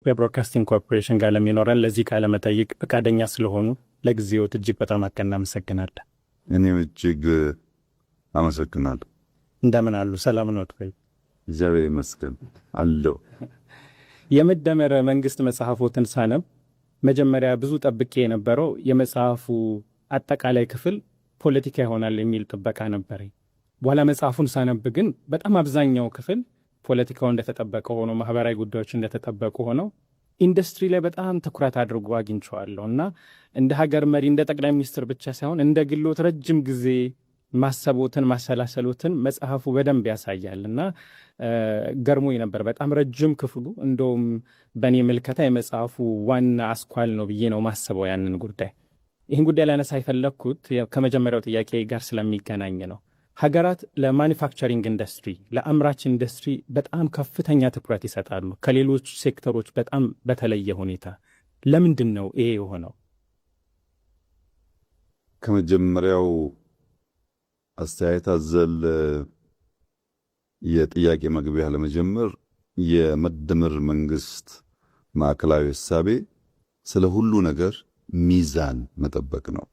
ከኢትዮጵያ ብሮድካስቲንግ ኮርፖሬሽን ጋር ለሚኖረን ለዚህ ቃለ መጠይቅ ፈቃደኛ ስለሆኑ ለጊዜዎት እጅግ በጣም እናመሰግናለን። እኔም እጅግ አመሰግናለሁ። እንደምን አሉ? ሰላም ነው ወይ? እግዚአብሔር ይመስገን አለው። የመደመር መንግስት መጽሐፎትን ሳነብ መጀመሪያ ብዙ ጠብቄ የነበረው የመጽሐፉ አጠቃላይ ክፍል ፖለቲካ ይሆናል የሚል ጥበቃ ነበረኝ። በኋላ መጽሐፉን ሳነብ ግን በጣም አብዛኛው ክፍል ፖለቲካው እንደተጠበቀ ሆኖ ማህበራዊ ጉዳዮች እንደተጠበቁ ሆነው ኢንዱስትሪ ላይ በጣም ትኩረት አድርጎ አግኝቼዋለሁ እና እንደ ሀገር መሪ እንደ ጠቅላይ ሚኒስትር ብቻ ሳይሆን እንደ ግሎት ረጅም ጊዜ ማሰቦትን ማሰላሰሎትን መጽሐፉ በደንብ ያሳያል እና ገርሞኝ ነበር በጣም ረጅም ክፍሉ። እንደውም በእኔ ምልከታ የመጽሐፉ ዋና አስኳል ነው ብዬ ነው ማሰበው ያንን ጉዳይ። ይህን ጉዳይ ላነሳ የፈለግኩት ከመጀመሪያው ጥያቄ ጋር ስለሚገናኝ ነው። ሀገራት ለማኒፋክቸሪንግ ኢንዱስትሪ ለአምራች ኢንዱስትሪ በጣም ከፍተኛ ትኩረት ይሰጣሉ ከሌሎች ሴክተሮች በጣም በተለየ ሁኔታ። ለምንድን ነው ይሄ የሆነው? ከመጀመሪያው አስተያየት አዘል የጥያቄ መግቢያ ለመጀመር የመደመር መንግስት ማዕከላዊ እሳቤ ስለ ሁሉ ነገር ሚዛን መጠበቅ ነው።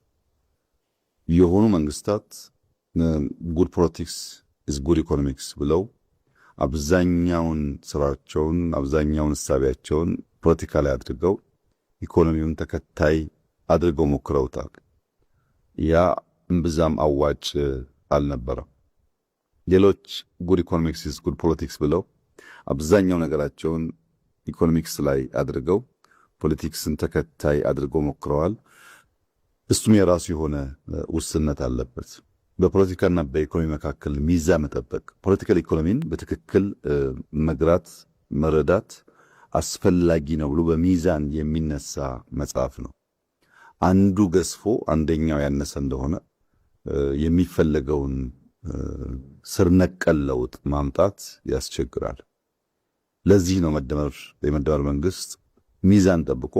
የሆኑ መንግስታት ጉድ ፖለቲክስ ኢዝ ጉድ ኢኮኖሚክስ ብለው አብዛኛውን ስራቸውን አብዛኛውን እሳቤያቸውን ፖለቲካ ላይ አድርገው ኢኮኖሚውን ተከታይ አድርገው ሞክረውታል። ያ እምብዛም አዋጭ አልነበረም። ሌሎች ጉድ ኢኮኖሚክስ ኢዝ ጉድ ፖለቲክስ ብለው አብዛኛው ነገራቸውን ኢኮኖሚክስ ላይ አድርገው ፖለቲክስን ተከታይ አድርገው ሞክረዋል። እሱም የራሱ የሆነ ውስንነት አለበት። በፖለቲካና በኢኮኖሚ መካከል ሚዛን መጠበቅ፣ ፖለቲካል ኢኮኖሚን በትክክል መግራት መረዳት አስፈላጊ ነው ብሎ በሚዛን የሚነሳ መጽሐፍ ነው። አንዱ ገዝፎ አንደኛው ያነሰ እንደሆነ የሚፈለገውን ስር ነቀል ለውጥ ማምጣት ያስቸግራል። ለዚህ ነው የመደመር መንግስት ሚዛን ጠብቆ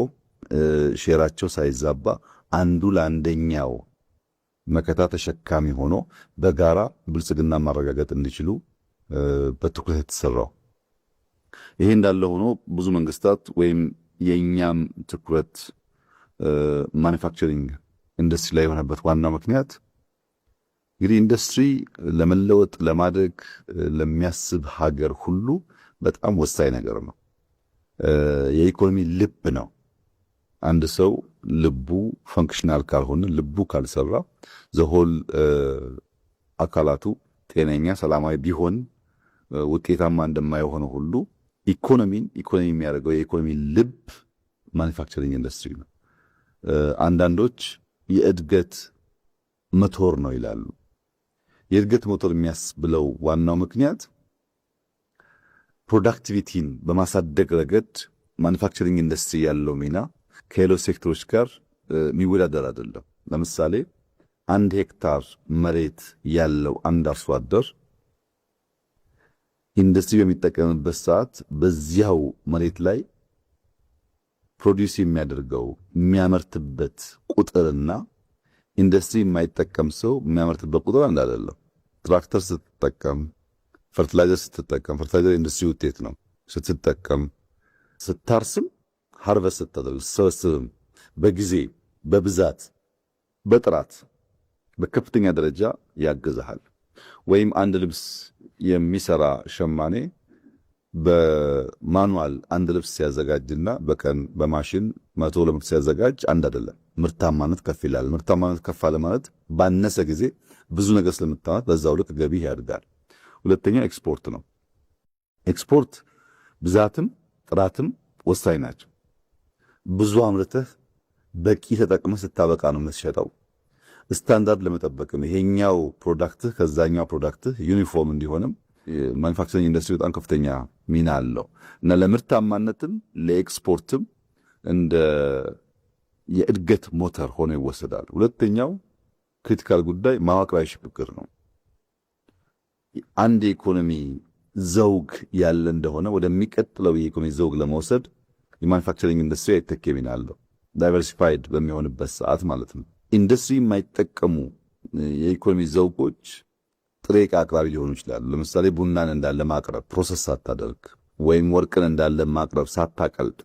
ሼራቸው ሳይዛባ አንዱ ለአንደኛው መከታ ተሸካሚ ሆኖ በጋራ ብልጽግና ማረጋገጥ እንዲችሉ በትኩረት የተሰራው። ይሄ እንዳለ ሆኖ ብዙ መንግስታት ወይም የኛም ትኩረት ማኒፋክቸሪንግ ኢንዱስትሪ ላይ የሆነበት ዋናው ምክንያት እንግዲህ ኢንዱስትሪ ለመለወጥ ለማደግ ለሚያስብ ሀገር ሁሉ በጣም ወሳኝ ነገር ነው። የኢኮኖሚ ልብ ነው። አንድ ሰው ልቡ ፈንክሽናል ካልሆነ ልቡ ካልሰራ ዘሆል አካላቱ ጤነኛ ሰላማዊ ቢሆን ውጤታማ እንደማይሆነው ሁሉ ኢኮኖሚ የሚያደርገው የኢኮኖሚ ልብ ማኒፋክቸሪንግ ኢንዱስትሪ ነው። አንዳንዶች የእድገት ሞተር ነው ይላሉ። የእድገት ሞተር የሚያስብለው ዋናው ምክንያት ፕሮዳክቲቪቲን በማሳደግ ረገድ ማኒፋክቸሪንግ ኢንዱስትሪ ያለው ሚና ከሌሎች ሴክተሮች ጋር የሚወዳደር አይደለም። ለምሳሌ 1 ሄክታር መሬት ያለው አንድ አርሶ አደር ኢንዱስትሪ በሚጠቀምበት ሰዓት በዚያው መሬት ላይ ፕሮዲዩስ የሚያደርገው የሚያመርትበት ቁጥርና ኢንዱስትሪ የማይጠቀም ሰው የሚያመርትበት ቁጥር አንድ አይደለም። ትራክተር ስትጠቀም፣ ፈርቲላይዘር ስትጠቀም፣ ፈርቲላይዘር ኢንዱስትሪ ውጤት ነው። ስትጠቀም፣ ስታርስም፣ ሃርቨስት ስትጠቀም፣ ስትሰበስብም በጊዜ በብዛት በጥራት በከፍተኛ ደረጃ ያገዛሃል። ወይም አንድ ልብስ የሚሰራ ሸማኔ በማኑዋል አንድ ልብስ ሲያዘጋጅና በቀን በማሽን 100 ሲያዘጋጅ አንድ አይደለም። ምርታማነት ከፍ ይላል። ምርታማነት ከፍ አለ ማለት ባነሰ ጊዜ ብዙ ነገር ስለምታመርት በዛው ልክ ገቢ ያድጋል። ሁለተኛው ኤክስፖርት ነው። ኤክስፖርት ብዛትም ጥራትም ወሳኝ ናቸው። ብዙ አምርተህ በቂ ተጠቅመህ ስታበቃ ነው የምትሸጠው። ስታንዳርድ ለመጠበቅም ይሄኛው ፕሮዳክትህ ከዛኛው ፕሮዳክትህ ዩኒፎርም እንዲሆንም ማኒፋክቸሪንግ ኢንዱስትሪ በጣም ከፍተኛ ሚና አለው እና ለምርታማነትም ለኤክስፖርትም እንደ የእድገት ሞተር ሆኖ ይወሰዳል። ሁለተኛው ክሪቲካል ጉዳይ መዋቅራዊ ሽግግር ነው። አንድ የኢኮኖሚ ዘውግ ያለ እንደሆነ ወደሚቀጥለው የኢኮኖሚ ዘውግ ለመውሰድ የማኒፋክቸሪንግ ኢንዱስትሪ አይተኬ ሚና አለው። ዳይቨርሲፋይድ በሚሆንበት ሰዓት ማለት ነው። ኢንዱስትሪ የማይጠቀሙ የኢኮኖሚ ዘውጎች ጥሬ ዕቃ አቅራቢ ሊሆኑ ይችላሉ። ለምሳሌ ቡናን እንዳለ ማቅረብ ፕሮሰስ ሳታደርግ ወይም ወርቅን እንዳለ ማቅረብ ሳታቀልጥ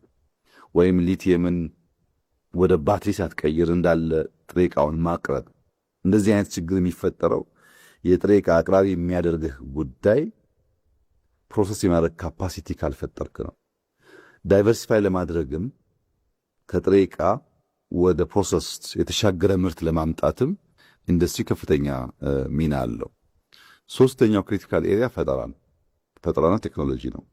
ወይም ሊቲየምን ወደ ባትሪ ሳትቀይር እንዳለ ጥሬ ዕቃውን ማቅረብ። እንደዚህ አይነት ችግር የሚፈጠረው የጥሬ ዕቃ አቅራቢ የሚያደርግህ ጉዳይ ፕሮሰስ የማድረግ ካፓሲቲ ካልፈጠርክ ነው። ዳይቨርሲፋይ ለማድረግም ከጥሬ ዕቃ ወደ ፕሮሰስ የተሻገረ ምርት ለማምጣትም ኢንዱስትሪ ከፍተኛ ሚና አለው። ሶስተኛው ክሪቲካል ኤሪያ ፈጠራና ቴክኖሎጂ ነው።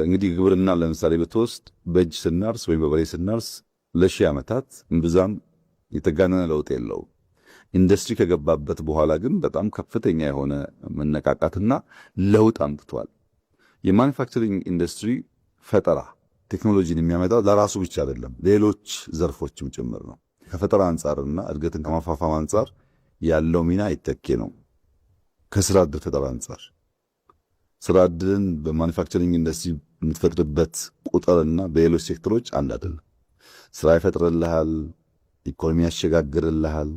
እንግዲህ ግብርና ለምሳሌ ብትወስድ በእጅ ስናርስ ወይም በበሬ ስናርስ ለሺህ ዓመታት እምብዛም የተጋነነ ለውጥ የለውም። ኢንዱስትሪ ከገባበት በኋላ ግን በጣም ከፍተኛ የሆነ መነቃቃትና ለውጥ አምጥቷል። የማኑፋክቸሪንግ ኢንዱስትሪ ፈጠራ ቴክኖሎጂን የሚያመጣው ለራሱ ብቻ አይደለም፣ ሌሎች ዘርፎችም ጭምር ነው። ከፈጠራ አንጻርና እድገትን ከማፋፋም አንጻር ያለው ሚና አይተኬ ነው። ከስራ ዕድል ፈጠራ አንጻር ስራ ዕድልን በማኑፋክቸሪንግ ኢንዱስትሪ የምትፈጥርበት ቁጥርና በሌሎች ሴክተሮች አንድ አይደለም። ስራ ይፈጥርልሃል፣ ኢኮኖሚ ያሸጋግርልሃል፣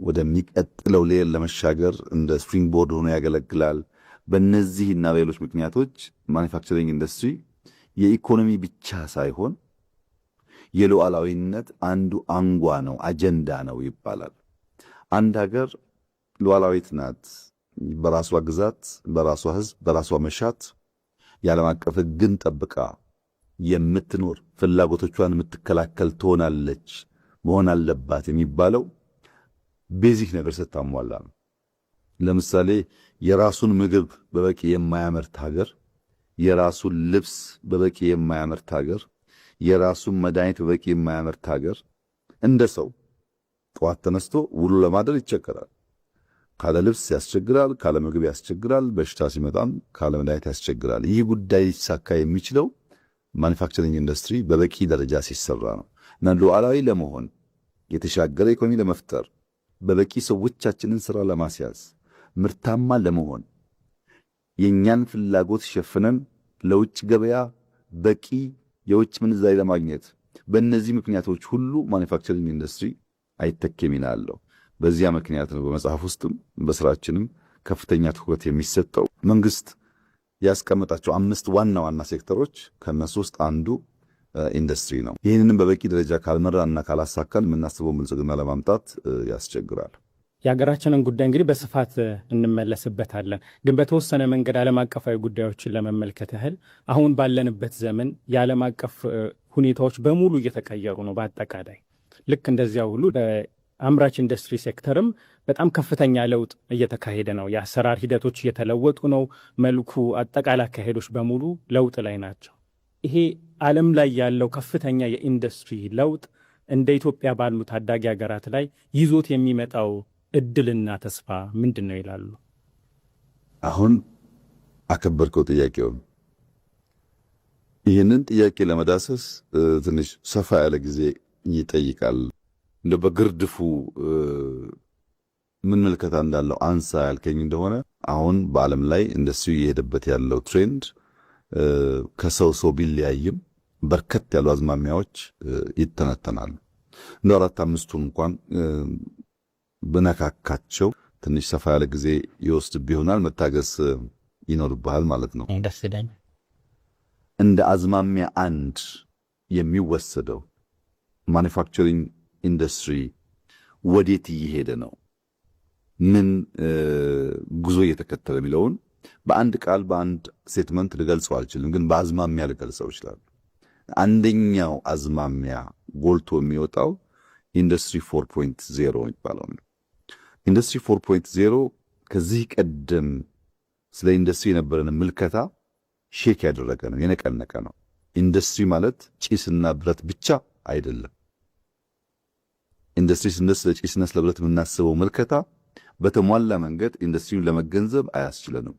ወደሚቀጥለው ሌል ለመሻገር እንደ ስፕሪንግ ቦርድ ሆኖ ያገለግላል። በእነዚህና በሌሎች ምክንያቶች ማኑፋክቸሪንግ ኢንዱስትሪ የኢኮኖሚ ብቻ ሳይሆን የሉዓላዊነት አንዱ አንጓ ነው፣ አጀንዳ ነው ይባላል። አንድ ሀገር ሉዓላዊት ናት፣ በራሷ ግዛት፣ በራሷ ሕዝብ፣ በራሷ መሻት የዓለም አቀፍ ሕግን ጠብቃ የምትኖር ፍላጎቶቿን የምትከላከል ትሆናለች፣ መሆን አለባት የሚባለው ቤዚክ ነገር ስታሟላ ነው። ለምሳሌ የራሱን ምግብ በበቂ የማያመርት ሀገር፣ የራሱን ልብስ በበቂ የማያመርት ሀገር፣ የራሱን መድኃኒት በበቂ የማያመርት ሀገር እንደ ሰው ጠዋት ተነስቶ ውሎ ለማደር ይቸገራል። ካለ ልብስ ያስቸግራል፣ ካለ ምግብ ያስቸግራል፣ በሽታ ሲመጣም ካለ መድኃኒት ያስቸግራል። ይህ ጉዳይ ሊሳካ የሚችለው ማኑፋክቸሪንግ ኢንዱስትሪ በበቂ ደረጃ ሲሰራ ነው እና ሉዓላዊ ለመሆን የተሻገረ ኢኮኖሚ ለመፍጠር በበቂ ሰዎቻችንን ስራ ለማስያዝ ምርታማ ለመሆን የኛን ፍላጎት ሸፍነን ለውጭ ገበያ በቂ የውጭ ምንዛሪ ለማግኘት በእነዚህ ምክንያቶች ሁሉ ማኑፋክቸሪንግ ኢንዱስትሪ አይተኬ ሚና አለው። በዚያ ምክንያት ነው በመጽሐፍ ውስጥም በስራችንም ከፍተኛ ትኩረት የሚሰጠው። መንግስት ያስቀመጣቸው 5 ዋና ዋና ሴክተሮች ከነሱ ውስጥ አንዱ ኢንዱስትሪ ነው። ይህንንም በበቂ ደረጃ ካልመራና ካላሳካል የምናስበው ብልጽግና ለማምጣት ያስቸግራል። የሀገራችንን ጉዳይ እንግዲህ በስፋት እንመለስበታለን። ግን በተወሰነ መንገድ ዓለም አቀፋዊ ጉዳዮችን ለመመልከት ያህል አሁን ባለንበት ዘመን የዓለም አቀፍ ሁኔታዎች በሙሉ እየተቀየሩ ነው። በአጠቃላይ ልክ እንደዚያ ሁሉ በአምራች ኢንዱስትሪ ሴክተርም በጣም ከፍተኛ ለውጥ እየተካሄደ ነው። የአሰራር ሂደቶች እየተለወጡ ነው። መልኩ፣ አጠቃላይ አካሄዶች በሙሉ ለውጥ ላይ ናቸው። ይሄ ዓለም ላይ ያለው ከፍተኛ የኢንዱስትሪ ለውጥ እንደ ኢትዮጵያ ባሉ ታዳጊ ሀገራት ላይ ይዞት የሚመጣው እድልና ተስፋ ምንድን ነው ይላሉ? አሁን አከበርከው ጥያቄውን። ይህንን ጥያቄ ለመዳሰስ ትንሽ ሰፋ ያለ ጊዜ ይጠይቃል። እንደ በግርድፉ ምን ምልከታ እንዳለው አንሳ ያልከኝ እንደሆነ አሁን በዓለም ላይ ኢንዱስትሪ እየሄደበት ያለው ትሬንድ ከሰው ሰው ቢለያይም በርከት ያሉ አዝማሚያዎች ይተነተናሉ። እንደ 4-5ቱን እንኳን በነካካቸው ትንሽ ሰፋ ያለ ጊዜ ይወስድ ይሆናል። መታገስ ይኖርብሃል ማለት ነው። እንደ አዝማሚያ አንድ የሚወሰደው ማኑፋክቸሪንግ ኢንዱስትሪ ወዴት እየሄደ ነው፣ ምን ጉዞ እየተከተለ የሚለውን በአንድ ቃል በአንድ ስቴትመንት ልገልጸው አልችልም፣ ግን በአዝማሚያ ልገልጸው ይችላል። አንደኛው አዝማሚያ ጎልቶ የሚወጣው ኢንዱስትሪ 4.0 የሚባለው ነው። ኢንዱስትሪ 4.0 ከዚህ ቀደም ስለ ኢንዱስትሪ የነበረን ምልከታ ሼክ ያደረገ ነው፣ የነቀነቀ ነው። ኢንዱስትሪ ማለት ጭስና ብረት ብቻ አይደለም። ኢንዱስትሪ ስንል ስለ ጭስና ስለ ብረት የምናስበው ምልከታ በተሟላ መንገድ ኢንዱስትሪውን ለመገንዘብ አያስችለንም።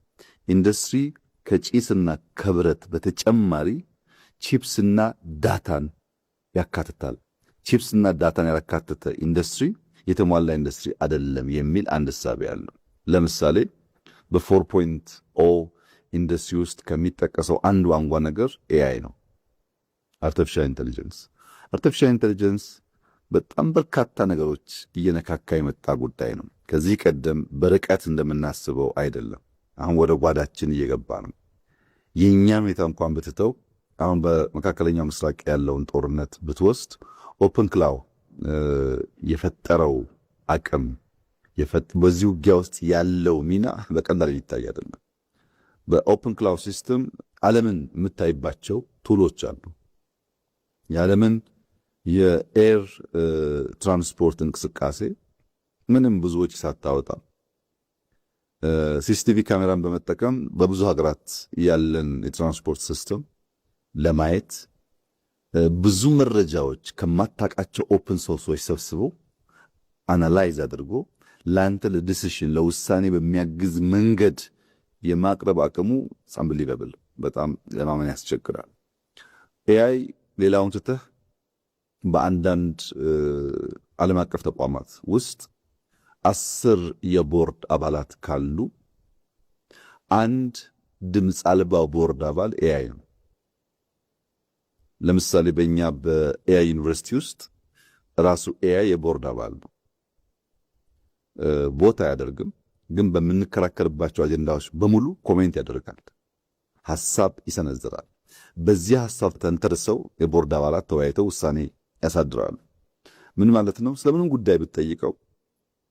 ኢንዱስትሪ ከጭስና ከብረት በተጨማሪ ቺፕስና ዳታን ያካትታል። ቺፕስና ዳታን ያካተተ ኢንዱስትሪ የተሟላ ኢንዱስትሪ አይደለም የሚል አንድ እሳቤ አለ። ለምሳሌ በ4.0 ኢንዱስትሪ ውስጥ ከሚጠቀሰው አንዱ አንጓ ነገር ኤአይ ነው፣ አርቲፊሻል ኢንተለጀንስ። አርቲፊሻል ኢንተለጀንስ በጣም በርካታ ነገሮች እየነካካ የመጣ ጉዳይ ነው። ከዚህ ቀደም በርቀት እንደምናስበው አይደለም። አሁን ወደ ጓዳችን እየገባ ነው። የእኛም ሁኔታ እንኳን ብትተው አሁን በመካከለኛው ምስራቅ ያለውን ጦርነት ብትወስድ ኦፕን ክላው የፈጠረው አቅም በዚህ ውጊያ ውስጥ ያለው ሚና በቀላል ሊታይ አይደለም። በኦፕን ክላውድ ሲስተም ዓለምን የምታይባቸው ቱሎች አሉ። የዓለምን የኤር ትራንስፖርት እንቅስቃሴ ምንም ብዙ ወጪ ሳታወጣ ሲሲቲቪ ካሜራን በመጠቀም በብዙ ሀገራት ያለን የትራንስፖርት ሲስተም ለማየት ብዙ መረጃዎች ከማታውቃቸው ኦፕን ሶርሶች ሰብስቦ አናላይዝ አድርጎ ለአንተ ለዲሲሽን ለውሳኔ በሚያግዝ መንገድ የማቅረብ አቅሙ ሳምብሊቨብል በጣም ለማመን ያስቸግራል። ኤአይ ሌላውን ትተህ በአንዳንድ ዓለም አቀፍ ተቋማት ውስጥ 10 የቦርድ አባላት ካሉ አንድ ድምፅ አልባው ቦርድ አባል ኤአይ ነው። ለምሳሌ በእኛ በኤአይ ዩኒቨርሲቲ ውስጥ ራሱ ኤአይ የቦርድ አባል ነው። ቦታ አያደርግም፣ ግን በምንከራከርባቸው አጀንዳዎች በሙሉ ኮሜንት ያደርጋል፣ ሐሳብ ይሰነዝራል። በዚህ ሐሳብ ተንተርሰው የቦርድ አባላት ተወያይተው ውሳኔ ያሳድራሉ። ምን ማለት ነው? ስለምንም ጉዳይ ብትጠይቀው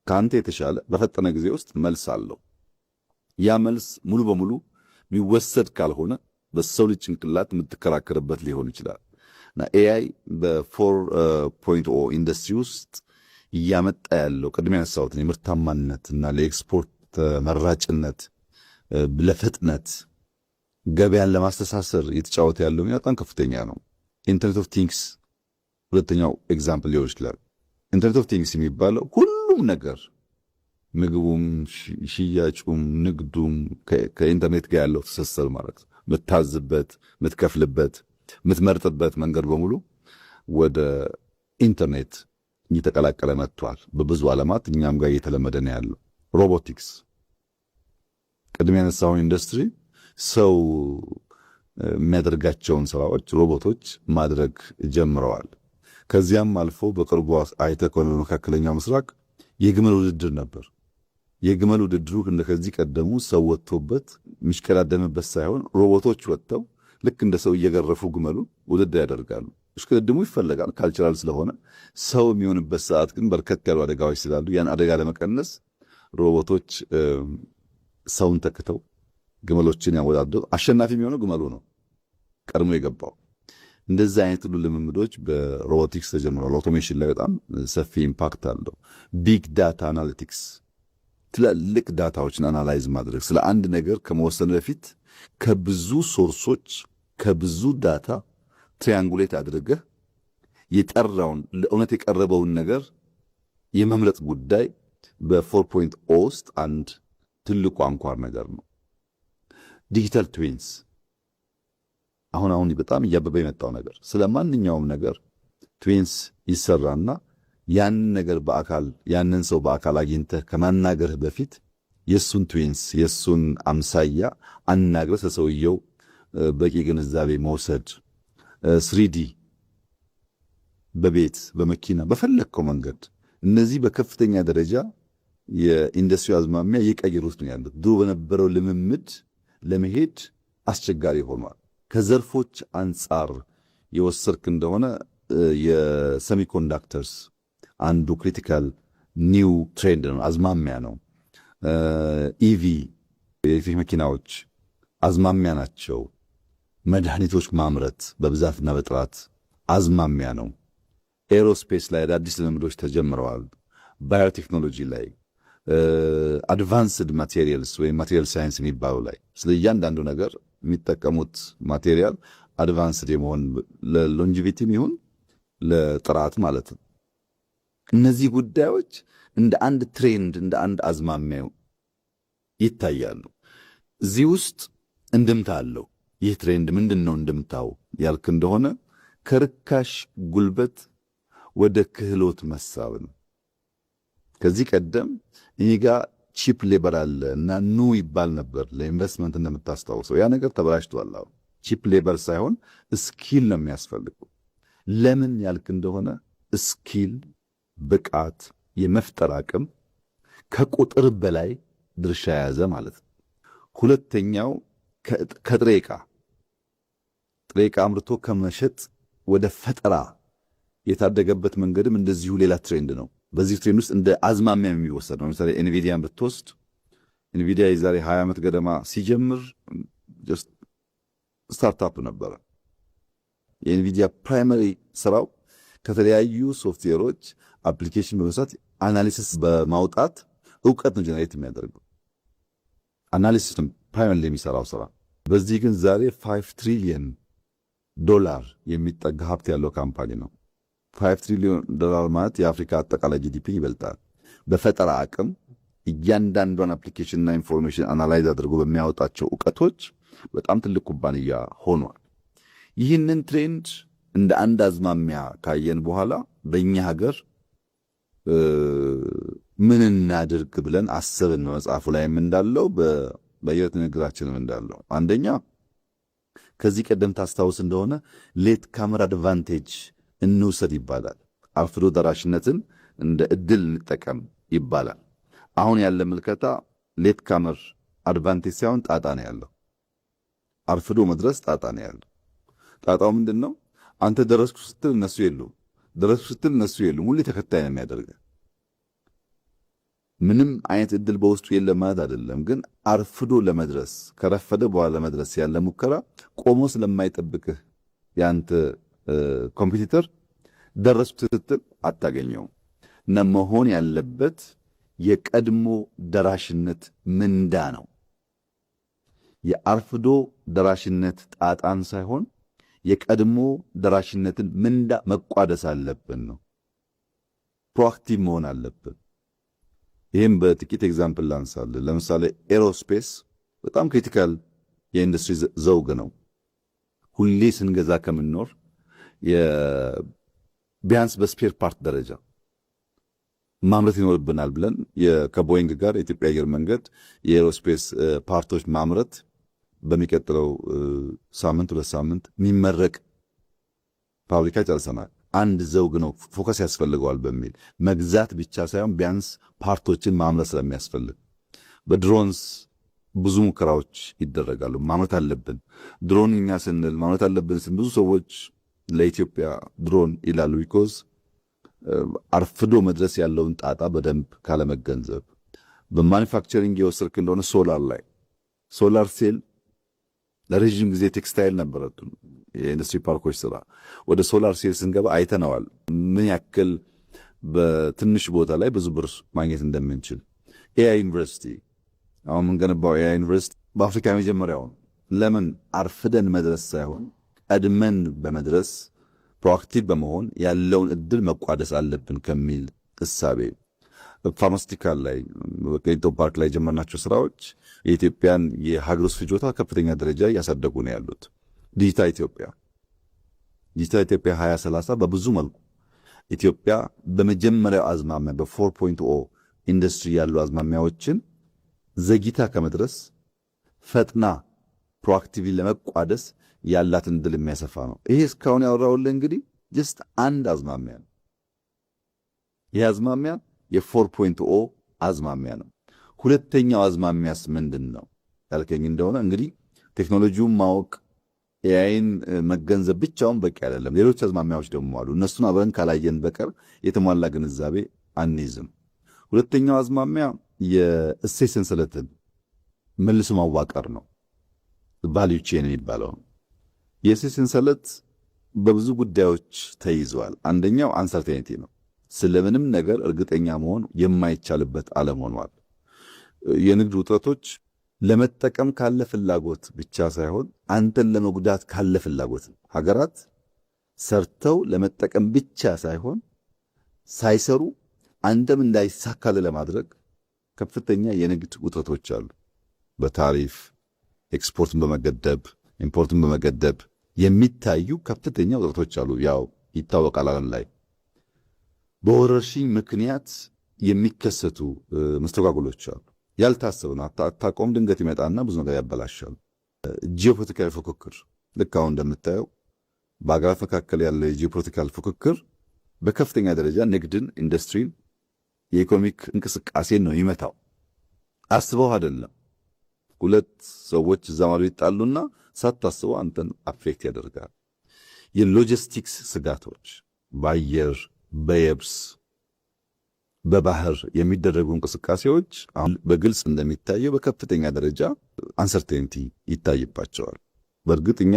ከአንተ የተሻለ በፈጠነ ጊዜ ውስጥ መልስ አለው። ያ መልስ ሙሉ በሙሉ የሚወሰድ ካልሆነ በሰው ልጅ ጭንቅላት የምትከራከርበት ሊሆን ይችላል። እና ኤአይ በ4.0 ኢንዱስትሪ ውስጥ እያመጣ ያለው ቅድሚያ ያነሳሁትን የምርታማነት እና ለኤክስፖርት ተመራጭነት፣ ለፍጥነት ገበያን ለማስተሳሰር የተጫወተ ያለው ሚና በጣም ከፍተኛ ነው። ኢንተርኔት ኦፍ ቲንግስ ሁለተኛው ኤግዛምፕል ሊሆን ይችላል። ኢንተርኔት ኦፍ ቲንግስ የሚባለው ሁሉም ነገር ምግቡም፣ ሽያጩም፣ ንግዱም ከኢንተርኔት ጋር ያለው ትስስር ማለት ነው። የምታዝበት፣ የምትከፍልበት፣ የምትመርጥበት መንገድ በሙሉ ወደ ኢንተርኔት እየተቀላቀለ መጥቷል። በብዙ ዓለማት እኛም ጋር እየተለመደ ነው ያለው። ሮቦቲክስ ቅድም ያነሳውን ኢንዱስትሪ ሰው የሚያደርጋቸውን ስራዎች ሮቦቶች ማድረግ ጀምረዋል። ከዚያም አልፎ በቅርቡ አይተህ ከሆነ በመካከለኛው ምስራቅ የግመል ውድድር ነበር። የግመል ውድድሩ እንደከዚህ ቀደሙ ሰው ወጥቶበት የሚሽቀዳደምበት ሳይሆን ሮቦቶች ወጥተው ልክ እንደ ሰው እየገረፉ ግመሉ ውድድር ያደርጋሉ። እሽቅድድሙ ይፈለጋል ካልቸራል ስለሆነ። ሰው የሚሆንበት ሰዓት ግን በርከት ያሉ አደጋዎች ስላሉ ያን አደጋ ለመቀነስ ሮቦቶች ሰውን ተክተው ግመሎችን ያወዳደሩ። አሸናፊ የሚሆነው ግመሉ ነው ቀድሞ የገባው። እንደዚህ አይነት ሁሉ ልምምዶች በሮቦቲክስ ተጀምሯል። አውቶሜሽን ላይ በጣም ሰፊ ኢምፓክት አለው። ቢግ ዳታ አናሊቲክስ ትላልቅ ዳታዎችን አናላይዝ ማድረግ፣ ስለ አንድ ነገር ከመወሰን በፊት ከብዙ ሶርሶች ከብዙ ዳታ ትሪያንጉሌት አድርገህ የጠራውን ለእውነት የቀረበውን ነገር የመምረጥ ጉዳይ በ4.0 ውስጥ አንድ ትልቁ አንኳር ነገር ነው። ዲጂታል ትዊንስ አሁን በጣም እያበበ የመጣው ነገር፣ ስለ ማንኛውም ነገር ትዊንስ ይሰራና ያንን ነገር በአካል ያንን ሰው በአካል አግኝተህ ከማናገርህ በፊት የሱን ትዊንስ የሱን አምሳያ አናግረህ ስለሰውየው በቂ ግንዛቤ መውሰድ። 3D በቤት በመኪና በፈለግከው መንገድ እነዚህ በከፍተኛ ደረጃ የኢንዱስትሪ አዝማሚያ እየቀየሩት ነው ያሉት። ድሮ በነበረው ልምምድ ለመሄድ አስቸጋሪ ሆኗል። ከዘርፎች አንጻር የወሰድክ እንደሆነ የሴሚኮንዳክተርስ አንዱ ክሪቲካል ኒው ትሬንድ ነው፣ አዝማሚያ ነው። ኢቪ የኤሌክትሪክ መኪናዎች አዝማሚያ ናቸው። መድኃኒቶች ማምረት በብዛትና በጥራት አዝማሚያ ነው። ኤሮስፔስ ላይ አዳዲስ ልምምዶች ተጀምረዋል። ባዮቴክኖሎጂ ላይ አድቫንስድ ማቴሪያልስ ወይም ማቴሪያል ሳይንስ የሚባሉ ላይ ስለ እያንዳንዱ ነገር የሚጠቀሙት ማቴሪያል አድቫንስድ የመሆን ለሎንጂቪቲም ይሁን ለጥራት ማለት ነው። እነዚህ ጉዳዮች እንደ አንድ ትሬንድ እንደ አንድ አዝማሚያ ይታያሉ። እዚህ ውስጥ እንድምታ አለው። ይህ ትሬንድ ምንድን ነው እንድምታው ያልክ እንደሆነ ከርካሽ ጉልበት ወደ ክህሎት መሳብ ነው። ከዚህ ቀደም እኔ ጋር ቺፕ ሌበር አለ እና ኑ ይባል ነበር ለኢንቨስትመንት እንደምታስታውሰው። ያ ነገር ተበላሽቷል። አሁን ቺፕ ሌበር ሳይሆን ስኪል ነው የሚያስፈልገው። ለምን ያልክ እንደሆነ ስኪል ብቃት የመፍጠር አቅም ከቁጥር በላይ ድርሻ የያዘ ማለት ነው። ሁለተኛው ከጥሬ ዕቃ ጥሬ ዕቃ አምርቶ ከመሸጥ ወደ ፈጠራ የታደገበት መንገድም እንደዚሁ ሌላ ትሬንድ ነው። በዚህ ትሬንድ ውስጥ እንደ አዝማሚያ የሚወሰድ ነው። ለምሳሌ ኤንቪዲያን ብትወስድ ኤንቪዲያ የዛሬ 20 ዓመት ገደማ ሲጀምር ጀስት ስታርታፕ ነበረ። የኤንቪዲያ ፕራይመሪ ስራው ከተለያዩ ሶፍትዌሮች አፕሊኬሽን በመስራት አናሊሲስ በማውጣት እውቀት ነው ጀነሬት የሚያደርገው። አናሊሲስ ነው ፕራይመሪ የሚሰራው ስራ። በዚህ ግን ዛሬ $5 ትሪሊየን የሚጠጋ ሀብት ያለው ካምፓኒ ነው። $5 ትሪሊየን ማለት የአፍሪካ አጠቃላይ ጂዲፒ ይበልጣል። በፈጠራ አቅም እያንዳንዷን አፕሊኬሽንና ኢንፎርሜሽን አናላይዝ አድርጎ በሚያወጣቸው እውቀቶች በጣም ትልቅ ኩባንያ ሆኗል። ይህንን ትሬንድ እንደ አንድ አዝማሚያ ካየን በኋላ በእኛ ሀገር ምን እናድርግ ብለን አሰብን። መጽሐፉ ላይም እንዳለው በየት ንግግራችንም እንዳለው አንደኛ ከዚህ ቀደም ታስታውስ እንደሆነ ሌት ካመር አድቫንቴጅ እንውሰድ ይባላል። አርፍዶ ደራሽነትን እንደ እድል እንጠቀም ይባላል። አሁን ያለ ምልከታ ሌት ካመር አድቫንቴጅ ሳይሆን ጣጣ ነው ያለው። አርፍዶ መድረስ ጣጣ ነው ያለው። ጣጣው ምንድን ነው? አንተ ደረስኩ ስትል እነሱ የሉም፣ ደረስኩ ስትል እነሱ የሉም። ሁሌ ተከታይ ነው የሚያደርገው። ምንም አይነት እድል በውስጡ የለም ማለት አይደለም፣ ግን አርፍዶ ለመድረስ ከረፈደ በኋላ ለመድረስ ያለ ሙከራ ቆሞ ስለማይጠብቅህ ያንተ ኮምፒቲተር ደረስኩ ስትል አታገኘውም። እና መሆን ያለበት የቀድሞ ደራሽነት ምንዳ ነው። የአርፍዶ ደራሽነት ጣጣን ሳይሆን የቀድሞ ደራሽነትን ምንዳ መቋደስ አለብን ነው። ፕሮአክቲቭ መሆን አለብን። ይህም በጥቂት ኤግዛምፕል ላንሳለን። ለምሳሌ ኤሮስፔስ በጣም ክሪቲካል የኢንዱስትሪ ዘውግ ነው። ሁሌ ስንገዛ ከምንኖር ቢያንስ በስፔር ፓርት ደረጃ ማምረት ይኖርብናል ብለን ከቦይንግ ጋር የኢትዮጵያ አየር መንገድ የኤሮስፔስ ፓርቶች ማምረት በሚቀጥለው ሳምንት 2 ሳምንት የሚመረቅ ፋብሪካ ጨርሰናል። አንድ ዘውግ ነው ፎከስ ያስፈልገዋል በሚል መግዛት ብቻ ሳይሆን ቢያንስ ፓርቶችን ማምረት ስለሚያስፈልግ በድሮንስ ብዙ ሙከራዎች ይደረጋሉ። ማምረት አለብን። ድሮን እኛ ስንል ማምረት አለብን ስንል ብዙ ሰዎች ለኢትዮጵያ ድሮን ይላሉ። ቢኮዝ አርፍዶ መድረስ ያለውን ጣጣ በደንብ ካለመገንዘብ። በማኒፋክቸሪንግ የወሰድክ እንደሆነ ሶላር ሴል ለረጅም ጊዜ ቴክስታይል ነበረቱ የኢንዱስትሪ ፓርኮች ስራ። ወደ ሶላር ሴል ስንገባ አይተነዋል ምን ያክል በትንሽ ቦታ ላይ ብዙ ብር ማግኘት እንደምንችል። ኤአይ ዩኒቨርሲቲ አሁን የምንገነባው ኤአይ ዩኒቨርሲቲ በአፍሪካ የመጀመሪያው ነው። ለምን? አርፍደን መድረስ ሳይሆን ቀድመን በመድረስ ፕሮአክቲቭ በመሆን ያለውን እድል መቋደስ አለብን ከሚል እሳቤ። ፋርማስቲካል ላይ በቅሊንጦ ፓርክ ላይ የጀመርናቸው ስራዎች የኢትዮጵያን የሀገር ውስጥ ፍጆታ ከፍተኛ ደረጃ እያሳደጉ ነው ያሉት። ዲጂታል ኢትዮጵያ 2030 በብዙ መልኩ ኢትዮጵያ በመጀመሪያው አዝማሚያ በ4.0 ኢንዱስትሪ ያሉ አዝማሚያዎችን ዘግይታ ከመድረስ ፈጥና ፕሮአክቲቭሊ ለመቋደስ ያላትን እድል የሚያሰፋ ነው። ይሄ እስካሁን ያወራውልህ እንግዲህ ጀስት አንድ አዝማሚያ ነው። ይህ አዝማሚያ የ4.0 አዝማሚያ ነው። ሁለተኛው አዝማሚያስ ምንድን ነው ያልከኝ እንደሆነ እንግዲህ ቴክኖሎጂውን ማወቅ ኤአይን መገንዘብ ብቻውን በቂ አይደለም። ሌሎች አዝማሚያዎች ደግሞ አሉ። እነሱን አብረን ካላየን በቀር የተሟላ ግንዛቤ አንይዝም። ሁለተኛው አዝማሚያ የእሴት ሰንሰለትን መልሶ ማዋቀር ነው። ቫልዩ ቼን የሚባለው የእሴት ሰንሰለት በብዙ ጉዳዮች ተይዘዋል። አንደኛው አንሰርቴኒቲ ነው። ስለምንም ነገር እርግጠኛ መሆን የማይቻልበት ዓለም ሆኗል። የንግድ ውጥረቶች ለመጠቀም ካለ ፍላጎት ብቻ ሳይሆን አንተን ለመጉዳት ካለ ፍላጎት፣ ሀገራት ሰርተው ለመጠቀም ብቻ ሳይሆን ሳይሰሩ አንተም እንዳይሳካል ለማድረግ ከፍተኛ የንግድ ውጥረቶች አሉ። በታሪፍ ኤክስፖርትን በመገደብ ኢምፖርትን በመገደብ የሚታዩ ከፍተኛ ውጥረቶች አሉ። ያው ይታወቃል ዓለም ላይ በወረርሽኝ ምክንያት የሚከሰቱ መስተጓጎሎች አሉ። ያልታሰቡ ነው። አታቆም ድንገት ይመጣና ብዙ ነገር ያበላሻል። ጂኦፖለቲካል ፉክክር ልክ አሁን እንደምታየው በአገራት መካከል ያለ የጂኦፖለቲካል ፉክክር በከፍተኛ ደረጃ ንግድን፣ ኢንዱስትሪን፣ የኢኮኖሚክ እንቅስቃሴን ነው ይመታው። አስበው አይደለም። ሁለት ሰዎች እዛ ማዶ ይጣሉና ሳታስበው አንተን አፌክት ያደርጋል። የሎጂስቲክስ ስጋቶች በአየር በየብስ በባህር የሚደረጉ እንቅስቃሴዎች አሁን በግልጽ እንደሚታየው በከፍተኛ ደረጃ አንሰርቴኒቲ ይታይባቸዋል። በእርግጥ እኛ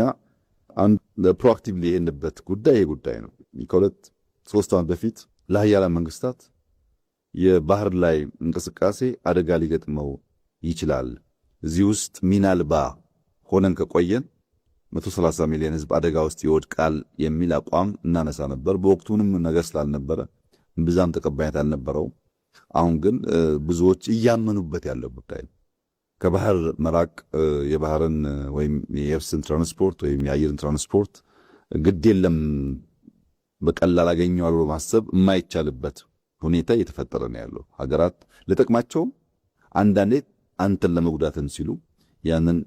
ፕሮአክቲቭሊ የሄንበት ጉዳይ ነው። ከሁለት ሶስት ዓመት በፊት ለሀያላን መንግስታት የባህር ላይ እንቅስቃሴ አደጋ ሊገጥመው ይችላል፣ እዚህ ውስጥ ሚና አልባ ሆነን ከቆየን 130 ሚሊዮን ህዝብ አደጋ ውስጥ ይወድቃል የሚል አቋም እናነሳ ነበር። በወቅቱንም ነገር ስላልነበረ ብዛም ተቀባይነት አልነበረው። አሁን ግን ብዙዎች እያመኑበት ያለው ጉዳይ ነው። ከባህር መራቅ የባህርን ወይም የየብስን ትራንስፖርት ወይም የአየርን ትራንስፖርት ግድ የለም በቀላል አገኘዋል ብሎ ማሰብ የማይቻልበት ሁኔታ እየተፈጠረ ነው ያለው። ሀገራት ለጥቅማቸውም አንዳንዴ አንተን ለመጉዳትን ሲሉ ያንን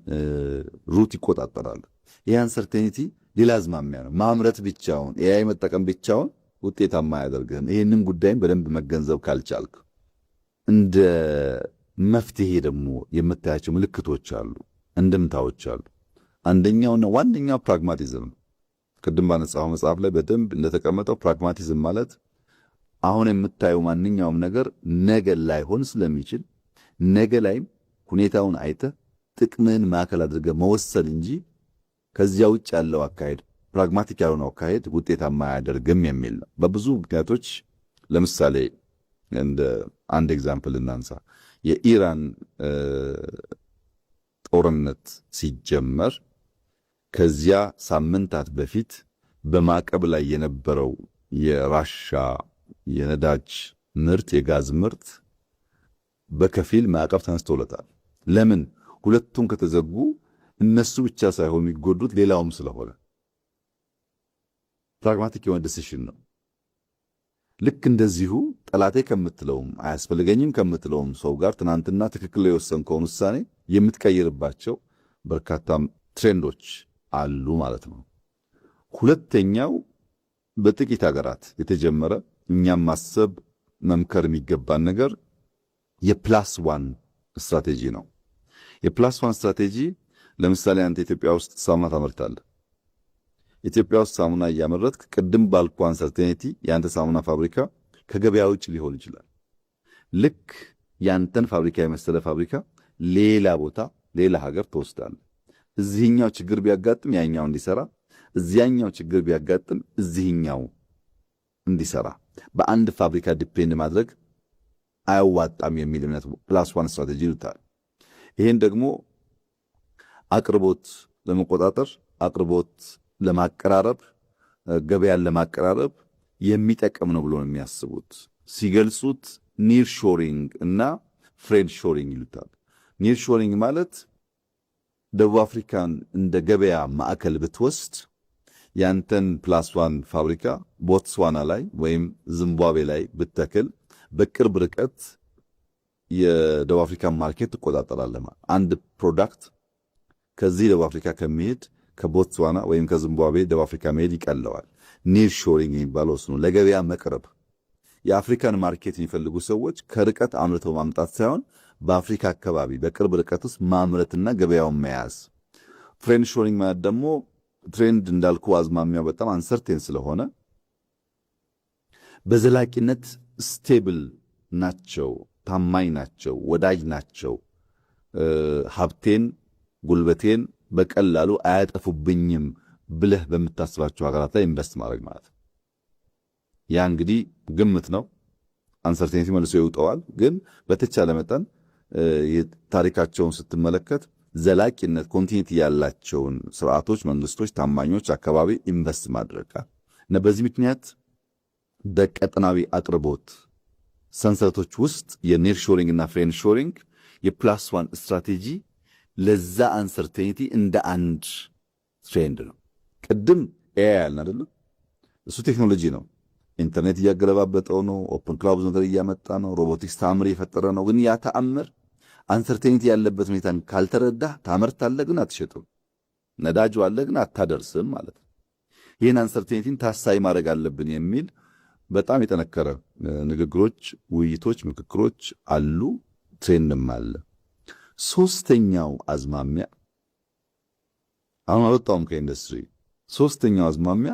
ሩት ይቆጣጠራሉ። ይህ አንሰርቴኒቲ ሌላ አዝማሚያ ነው። ማምረት ብቻውን ኤአይ መጠቀም ብቻውን ውጤታማ አያደርግህም። ይህንን ጉዳይም በደንብ መገንዘብ ካልቻልክ እንደ መፍትሄ ደግሞ የምታያቸው ምልክቶች አሉ፣ እንድምታዎች አሉ። አንደኛውና ዋነኛው ፕራግማቲዝም ነው። ቅድም ባነሳው መጽሐፍ ላይ በደንብ እንደተቀመጠው ፕራግማቲዝም ማለት አሁን የምታየው ማንኛውም ነገር ነገ ላይሆን ስለሚችል ነገ ላይም ሁኔታውን አይተህ ጥቅምህን ማዕከል አድርገህ መወሰን እንጂ ከዚያ ውጭ ያለው አካሄድ ፕራግማቲክ ያልሆነው አካሄድ ውጤታማ አያደርግም የሚል ነው። በብዙ ምክንያቶች ለምሳሌ እንደ አንድ ኤግዛምፕል እናንሳ። የኢራን ጦርነት ሲጀመር ከዚያ ሳምንታት በፊት በማዕቀብ ላይ የነበረው የራሻ የነዳጅ ምርት የጋዝ ምርት በከፊል ማዕቀብ ተነስቶለታል። ለምን? ሁለቱም ከተዘጉ እነሱ ብቻ ሳይሆኑ የሚጎዱት ሌላውም ስለሆነ ፕራግማቲክ የሆነ ዲሲሽን ነው። ልክ እንደዚሁ ጠላቴ ከምትለውም አያስፈልገኝም ከምትለውም ሰው ጋር ትናንትና ትክክል የወሰንከውን ውሳኔ የምትቀይርባቸው በርካታ ትሬንዶች አሉ ማለት ነው። ሁለተኛው በጥቂት ሀገራት የተጀመረ እኛም ማሰብ መምከር የሚገባን ነገር የፕላስ ዋን ስትራቴጂ ነው። የፕላስ ዋን ስትራቴጂ ለምሳሌ አንተ ኢትዮጵያ ውስጥ ሳሙና ታመርታለህ። ኢትዮጵያ ውስጥ ሳሙና እያመረትክ ቅድም ባልኩ አንሰርቴኒቲ የአንተ ሳሙና ፋብሪካ ከገበያ ውጭ ሊሆን ይችላል። ልክ ያንተን ፋብሪካ የመሰለ ፋብሪካ ሌላ ቦታ ሌላ ሀገር ትወስዳለህ። እዚህኛው ችግር ቢያጋጥም ያኛው እንዲሰራ፣ እዚያኛው ችግር ቢያጋጥም እዚህኛው እንዲሰራ በአንድ ፋብሪካ ዲፔንድ ማድረግ አያዋጣም የሚል እምነት ፕላስ ዋን ስትራቴጂ ይሉታል። ይሄን ደግሞ አቅርቦት ለመቆጣጠር አቅርቦት ለማቀራረብ ገበያን ለማቀራረብ የሚጠቅም ነው ብሎ ነው የሚያስቡት። ሲገልጹት ኒር ሾሪንግ እና ፍሬንድ ሾሪንግ ይሉታል። ኒር ሾሪንግ ማለት ደቡብ አፍሪካን እንደ ገበያ ማዕከል ብትወስድ ያንተን ፕላስ ዋን ፋብሪካ ቦትስዋና ላይ ወይም ዚምባብዌ ላይ ብትተክል በቅርብ ርቀት የደቡብ አፍሪካን ማርኬት ትቆጣጠራለህ። አንድ ፕሮዳክት ከዚህ ደቡብ አፍሪካ ከሚሄድ ከቦትስዋና ወይም ከዚምባብዌ ደቡብ አፍሪካ መሄድ ይቀለዋል። ኒር ሾሪንግ የሚባለው እሱ ነው። ለገበያ መቅረብ። የአፍሪካን ማርኬት የሚፈልጉ ሰዎች ከርቀት አምርተው ማምጣት ሳይሆን በአፍሪካ አካባቢ በቅርብ ርቀት ውስጥ ማምረትና ገበያውን መያዝ። ፍሬንድ ሾሪንግ ማለት ደግሞ ትሬንድ እንዳልኩ አዝማሚያው በጣም አንሰርቴን ስለሆነ በዘላቂነት ስቴብል ናቸው፣ ታማኝ ናቸው፣ ወዳጅ ናቸው፣ ሀብቴን ጉልበቴን በቀላሉ አያጠፉብኝም ብለህ በምታስባቸው ሀገራት ላይ ኢንቨስት ማድረግ ማለት ነው። ያ እንግዲህ ግምት ነው። አንሰርቴኒቲ መልሶ ይውጠዋል። ግን በተቻለ መጠን ታሪካቸውን ስትመለከት ዘላቂነት ኮንቲኒቲ ያላቸውን ስርዓቶች፣ መንግስቶች፣ ታማኞች አካባቢ ኢንቨስት ማድረግ እና በዚህ ምክንያት በቀጠናዊ አቅርቦት ሰንሰለቶች ውስጥ የኒር ሾሪንግ እና ፍሬንድ ሾሪንግ የፕላስ ዋን ስትራቴጂ ለዛ አንሰርቴኒቲ እንደ አንድ ትሬንድ ነው። ቅድም ኤአይ ያልን አይደለም? እሱ ቴክኖሎጂ ነው። ኢንተርኔት እያገለባበጠው ነው። ኦፕን ክላውድ ነገር እያመጣ ነው። ሮቦቲክስ ተአምር እየፈጠረ ነው። ግን ያ ተአምር አንሰርቴኒቲ ያለበት ሁኔታን ካልተረዳህ ታመርታለህ፣ ግን አትሸጥም። ነዳጁ አለ፣ ግን አታደርስም ማለት ነው። ይህን አንሰርቴኒቲን ታሳይ ማድረግ አለብን የሚል በጣም የጠነከረ ንግግሮች፣ ውይይቶች፣ ምክክሮች አሉ። ትሬንድም አለ። ሶስተኛው አዝማሚያ አሁን አልወጣውም ከኢንዱስትሪ። ሶስተኛው አዝማሚያ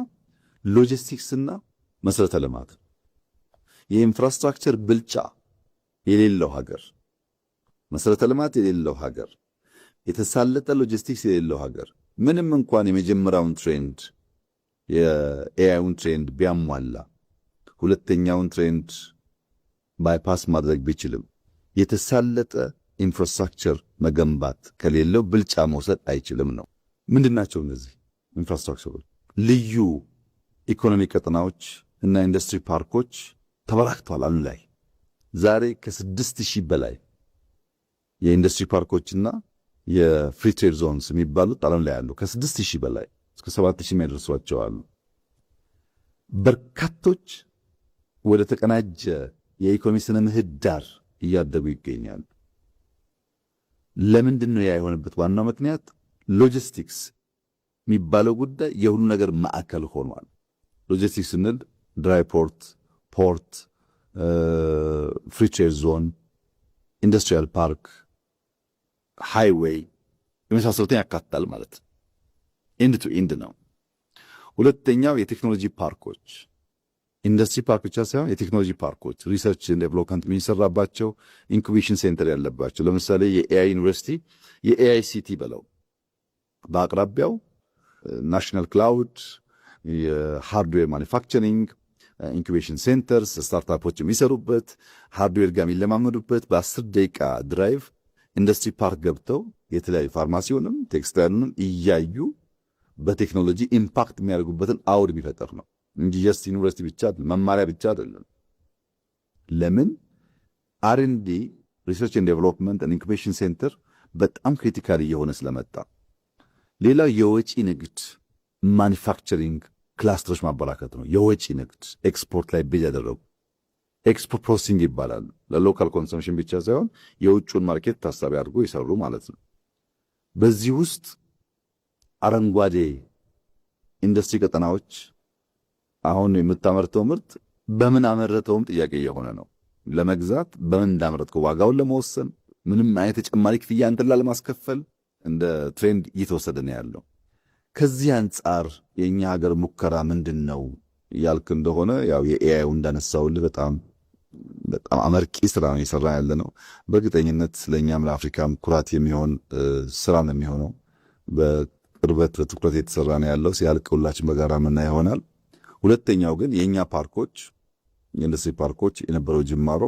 ሎጂስቲክስና መሰረተ ልማት። የኢንፍራስትራክቸር ብልጫ የሌለው ሀገር፣ መሰረተ ልማት የሌለው ሀገር፣ የተሳለጠ ሎጂስቲክስ የሌለው ሀገር ምንም እንኳን የመጀመሪያውን ትሬንድ የኤአይውን ትሬንድ ቢያሟላ ሁለተኛውን ትሬንድ ባይፓስ ማድረግ ቢችልም የተሳለጠ ኢንፍራስትራክቸር መገንባት ከሌለው ብልጫ መውሰድ አይችልም ነው። ምንድናቸው እነዚህ ኢንፍራስትራክቸሮች? ልዩ ኢኮኖሚ ቀጠናዎች እና ኢንዱስትሪ ፓርኮች ተበራክተዋል ዓለም ላይ። ዛሬ ከ6000 በላይ የኢንዱስትሪ ፓርኮችና የፍሪ ትሬድ ዞንስ የሚባሉት ዓለም ላይ አሉ። ከ6000 በላይ እስከ 7000 የሚያደርሷቸው አሉ። በርካቶች ወደ ተቀናጀ የኢኮኖሚ ስነ ምህዳር እያደጉ ይገኛሉ። ለምንድን ነው ያ የሆነበት? ዋናው ምክንያት ሎጂስቲክስ የሚባለው ጉዳይ የሁሉ ነገር ማዕከል ሆኗል። ሎጂስቲክስ ስንል ድራይ ፖርት፣ ፖርት፣ ፍሪ ትሬድ ዞን፣ ኢንዱስትሪያል ፓርክ፣ ሃይዌይ የመሳሰሉትን ያካትታል ማለት ነው። ኢንድ ቱ ኢንድ ነው። ሁለተኛው የቴክኖሎጂ ፓርኮች፣ ኢንዱስትሪ ፓርክ ብቻ ሳይሆን የቴክኖሎጂ ፓርኮች ሪሰርች ዴቨሎፕመንት የሚሰራባቸው ኢንኩቤሽን ሴንተር ያለባቸው። ለምሳሌ የኤአይ ዩኒቨርሲቲ የኤአይ ሲቲ በለው በአቅራቢያው ናሽናል ክላውድ፣ የሃርድዌር ማኒፋክቸሪንግ ኢንኩቤሽን ሴንተርስ ስታርታፖች የሚሰሩበት ሃርድዌር ጋር የሚለማመዱበት በ10 ደቂቃ ድራይቭ ኢንዱስትሪ ፓርክ ገብተው የተለያዩ ፋርማሲውንም ቴክስታይሉንም እያዩ በቴክኖሎጂ ኢምፓክት የሚያደርጉበትን አውድ የሚፈጠር ነው እንጂ ጀስት ዩኒቨርሲቲ ብቻ መማሪያ ብቻ አይደለም። ለምን አር&ዲ ሪሰርች ኤንድ ዴቨሎፕመንት ኢንኩቤሽን ሴንተር በጣም ክሪቲካል እየሆነ ስለመጣ። ሌላው የወጪ ንግድ ማኒፋክቸሪንግ ክላስተሮች ማበራከት ነው። የወጪ ንግድ ኤክስፖርት ላይ ቤዝ ያደረጉ ኤክስፖርት ፕሮሰሲንግ ይባላል። ለሎካል ኮንሰምፕሽን ብቻ ሳይሆን የውጭውን ማርኬት ታሳቢ አድርጎ ይሰሩ ማለት ነው። በዚህ ውስጥ አረንጓዴ ኢንዱስትሪ ቀጠናዎች አሁን የምታመርተው ምርት በምን አመረተውም ጥያቄ እየሆነ ነው። ለመግዛት በምን እንዳመረትከው ዋጋውን ለመወሰን ምንም አይነት ተጨማሪ ክፍያ አንተን ላለማስከፈል እንደ ትሬንድ እየተወሰደ ነው ያለው። ከዚህ አንጻር የኛ ሀገር ሙከራ ምንድነው ያልክ እንደሆነ ያው የኤአይ እንዳነሳውልህ በጣም አመርቂ ስራ ነው እየሰራ ያለ ነው። በእርግጠኝነት ለኛም ለአፍሪካም ኩራት የሚሆን ስራ ነው የሚሆነው። በቅርበት በትኩረት የተሰራ ነው ያለው። ሲያልቅ ሁላችን በጋራ ምናይ ይሆናል። ሁለተኛው ግን የኛ ፓርኮች የኢንዱስትሪ ፓርኮች የነበረው ጅማሮ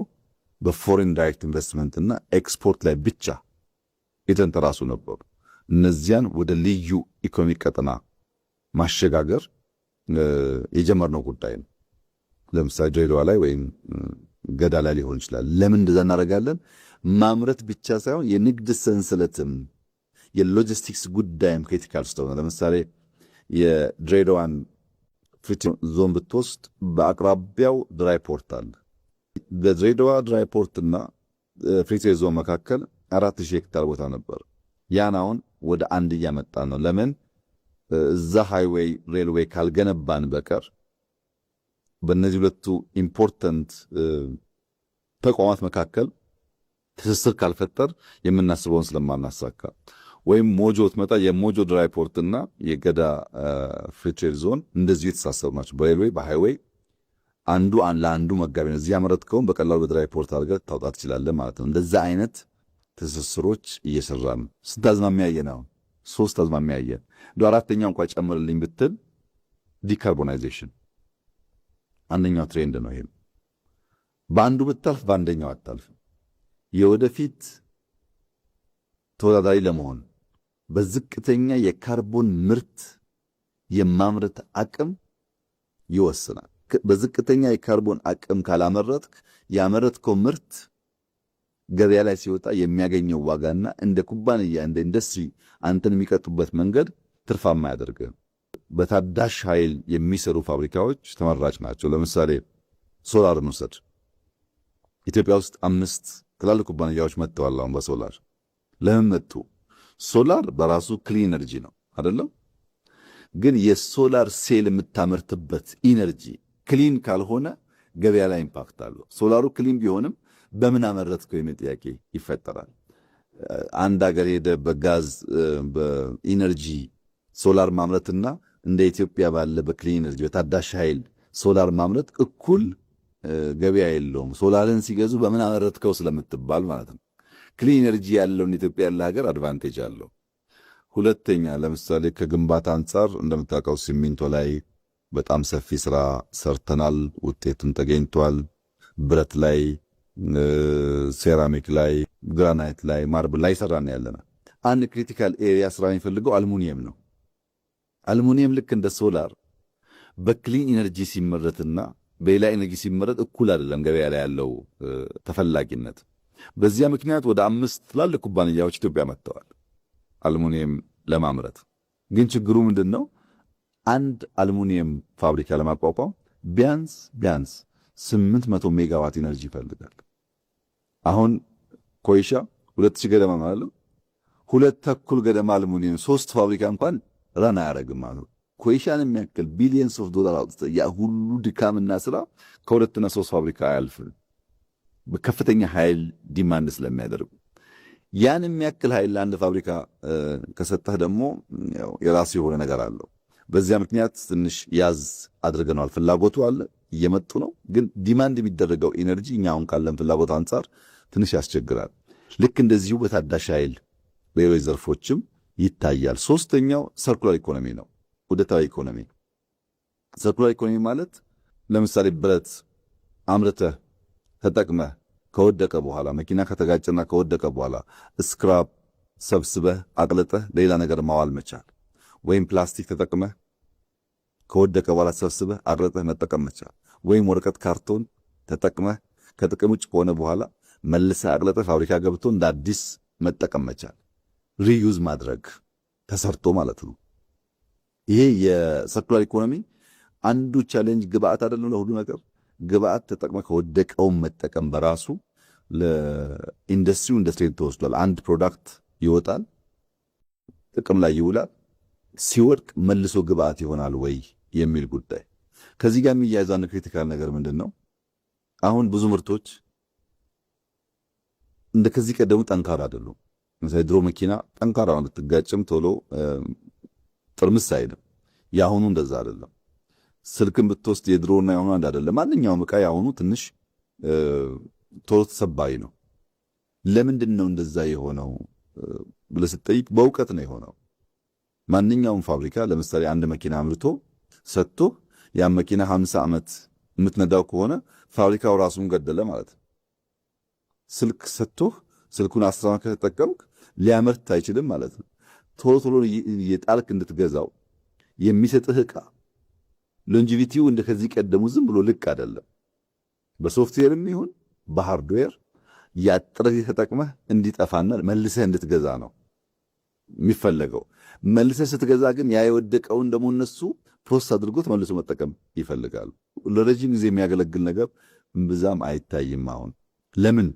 በፎሬን ዳይሬክት ኢንቨስትመንት እና ኤክስፖርት ላይ ብቻ የተንተራሱ ነበሩ። እነዚያን ወደ ልዩ ኢኮኖሚ ቀጠና ማሸጋገር የጀመርነው ጉዳይ ነው። ለምሳሌ ድሬዳዋ ላይ ወይም ገዳ ላይ ሊሆን ይችላል። ለምን እንደዛ እናደርጋለን? ማምረት ብቻ ሳይሆን የንግድ ሰንሰለትም የሎጂስቲክስ ጉዳይም ክሪቲካል ስለሆነ፣ ለምሳሌ የድሬዳዋን ፍሪ ዞን ብትወስድ በአቅራቢያው ድራይ ፖርት አለ። በድሬዳዋ ድራይ ፖርትና ፍሪ ዞን መካከል 4000 ሄክታር ቦታ ነበር። ያን አሁን ወደ አንድ እያመጣ ነው። ለምን? እዛ ሃይዌይ ሬልዌይ ካልገነባን በቀር በእነዚህ ሁለቱ ኢምፖርታንት ተቋማት መካከል ትስስር ካልፈጠር የምናስበውን ስለማናሳካ፣ ወይም ሞጆ ትመጣ የሞጆ ድራይ ፖርትና የገዳ ፍሪ ትሬድ ዞን እንደዚሁ የተሳሰሩ ናቸው። በሬልዌይ በሃይዌይ አንዱ ለአንዱ መጋቢ ነው። እዚህ ያመረትከውን በቀላሉ በድራይ ፖርት አድርገህ ታውጣት ትችላለህ ማለት ነው። እንደዛ አይነት ትስስሮች እየሰራን ነው። ስንት አዝማሚያ ያየን? አሁን 3 አዝማሚያ ያየን። አራተኛው እንኳን ጨምርልኝ ብትል ዲካርቦናይዜሽን አንደኛው ትሬንድ ነው። ይሄም በአንዱ ብታልፍ በአንደኛው አታልፍ። የወደፊት ተወዳዳሪ ለመሆን በዝቅተኛ የካርቦን ምርት የማምረት አቅም ይወስናል። በዝቅተኛ የካርቦን አቅም ካላመረትክ ያመረትከው ምርት ገበያ ላይ ሲወጣ የሚያገኘው ዋጋና እንደ ኩባንያ እንደ ኢንዱስትሪ አንተን የሚቀጡበት መንገድ ትርፋማ ያደርጋል። በታዳሽ ኃይል የሚሰሩ ፋብሪካዎች ተመራጭ ናቸው። ለምሳሌ ሶላር እንውሰድ። ኢትዮጵያ ውስጥ 5 ትላልቅ ኩባንያዎች መጥተዋል አሁን በሶላር። ለምን መጡ? ሶላር በራሱ ክሊን ኤነርጂ ነው አይደለም? ግን የሶላር ሴል የምታመርትበት ኢነርጂ ክሊን ካልሆነ ገበያ ላይ ኢምፓክት አለው። ሶላሩ ክሊን ቢሆንም በምን አመረትከው የሚል ጥያቄ ይፈጠራል። አንድ ሀገር ሄደ በጋዝ በኢነርጂ ሶላር ማምረትና እንደ ኢትዮጵያ ባለ በክሊን ኤነርጂ በታዳሽ ኃይል ሶላር ማምረት እኩል ገበያ የለውም። ሶላርን ሲገዙ በምን አመረትከው ስለምትባል ማለት ነው። ክሊን ኤነርጂ ያለውን ኢትዮጵያ ያለ ሀገር አድቫንቴጅ አለው። ሁለተኛ ለምሳሌ ከግንባታ አንጻር እንደምታውቀው ሲሚንቶ ላይ በጣም ሰፊ ስራ ሰርተናል፣ ውጤቱን ተገኝቷል። ብረት ላይ፣ ሴራሚክ ላይ፣ ግራናይት ላይ፣ ማርብል ላይ ሰራን ያለና አንድ ክሪቲካል ኤሪያ ስራ የሚፈልገው አልሙኒየም ነው። አልሙኒየም ልክ እንደ ሶላር በክሊን ኢነርጂ ሲመረትና በሌላ ኢነርጂ ሲመረት እኩል አይደለም ገበያ ላይ ያለው ተፈላጊነት። በዚያ ምክንያት ወደ 5 ትላልቅ ኩባንያዎች ኢትዮጵያ መጥተዋል አልሙኒየም ለማምረት። ግን ችግሩ ምንድነው? አንድ አልሙኒየም ፋብሪካ ለማቋቋም ቢያንስ 800 ሜጋዋት ኢነርጂ ይፈልጋል። አሁን ኮይሻ 2000 ገደማ ማለት ነው። 2.2 ገደማ አልሙኒየም 3 ፋብሪካ እንኳን ራን አያደርግም ማለት ነው። ኮይሻን የሚያክል ቢሊየንስ ኦፍ ዶላር አውጥተህ ያ ሁሉ ድካምና ስራ ከ2 እና 3 ፋብሪካ አያልፍም፣ በከፍተኛ ኃይል ዲማንድ ስለሚያደርጉ። ያን የሚያክል ኃይል ለአንድ ፋብሪካ ከሰጠህ ደግሞ የራሱ የሆነ ነገር አለው። በዚያ ምክንያት ትንሽ ያዝ አድርገናል። ፍላጎቱ አለ፣ እየመጡ ነው። ግን ዲማንድ የሚደረገው ኢነርጂ እኛ አሁን ካለን ፍላጎት አንጻር ትንሽ ያስቸግራል። ልክ እንደዚሁ በታዳሽ ኃይል በሌሎች ዘርፎችም ይታያል። ሶስተኛው ሰርኩላር ኢኮኖሚ ነው፣ ውደታዊ ኢኮኖሚ። ሰርኩላር ኢኮኖሚ ማለት ለምሳሌ ብረት አምርተህ ተጠቅመህ ከወደቀ በኋላ መኪና ከተጋጨና ከወደቀ በኋላ ስክራፕ ሰብስበህ አቅልጠህ ሌላ ነገር ማዋል መቻል፣ ወይም ፕላስቲክ ተጠቅመህ ከወደቀ በኋላ ሰብስበህ አቅልጠህ መጠቀም መቻል፣ ወይም ወረቀት ካርቶን ተጠቅመህ ከጥቅም ውጭ ከሆነ በኋላ መልሰህ አቅልጠህ ፋብሪካ ገብቶ እንደ አዲስ መጠቀም መቻል፣ ሪዩዝ ማድረግ ተሰርቶ ማለት ነው። ይሄ የሰርኩላር ኢኮኖሚ አንዱ ቻሌንጅ ግብአት አይደለም ለሁሉ ነገር። ግብአት ተጠቅመህ ከወደቀው መጠቀም በራሱ ለኢንዱስትሪው እንደ ትሬንድ ተወስዷል። አንድ ፕሮዳክት ይወጣል፣ ጥቅም ላይ ይውላል፣ ሲወድቅ መልሶ ግብአት ይሆናል ወይ የሚል ጉዳይ። ከዚህ ጋር የሚያያዝ አንድ ክሪቲካል ነገር ምንድን ነው? አሁን ብዙ ምርቶች እንደ ከዚህ ቀደሙ ጠንካራ አይደሉም። ለምሳሌ ድሮ መኪና ጠንካራ ነው፣ ብትጋጭም ቶሎ ጥርምስ አይልም። የአሁኑ እንደዛ አይደለም። ስልክን ብትወስድ የድሮና የአሁኑ አንድ አይደለም። ማንኛውም ዕቃ የአሁኑ ትንሽ ቶሎ ተሰባሪ ነው። ለምንድን ነው እንደዛ የሆነው ብለህ ስትጠይቅ በእውቀት ነው የሆነው። ማንኛውም ፋብሪካ ለምሳሌ አንድ መኪና አምርቶ ሰጥቶ ያን መኪና 50 ዓመት የምትነዳው ከሆነ ፋብሪካው ራሱን ገደለ ማለት ነው። ስልክ ሰጥቶ ስልኩን 10 ዓመት ከተጠቀምክ ሊያመርት አይችልም ማለት ነው። ቶሎ ቶሎ የጣልክ እንድትገዛው የሚሰጥህ ዕቃ ሎንጂቪቲው እንደ ከዚህ ቀደሙ ዝም ብሎ ልክ አይደለም። በሶፍትዌርም ይሁን በሃርድዌር ያጥረህ ተጠቅመህ እንዲጠፋና መልሰህ እንድትገዛ ነው የሚፈለገው። መልሰህ ስትገዛ ግን ያ የወደቀውን ደግሞ እነሱ ፕሮሰስ አድርጎት መልሶ መጠቀም ይፈልጋሉ። ለረጅም ጊዜ የሚያገለግል ነገር ብዛም አይታይም። አሁን ለምን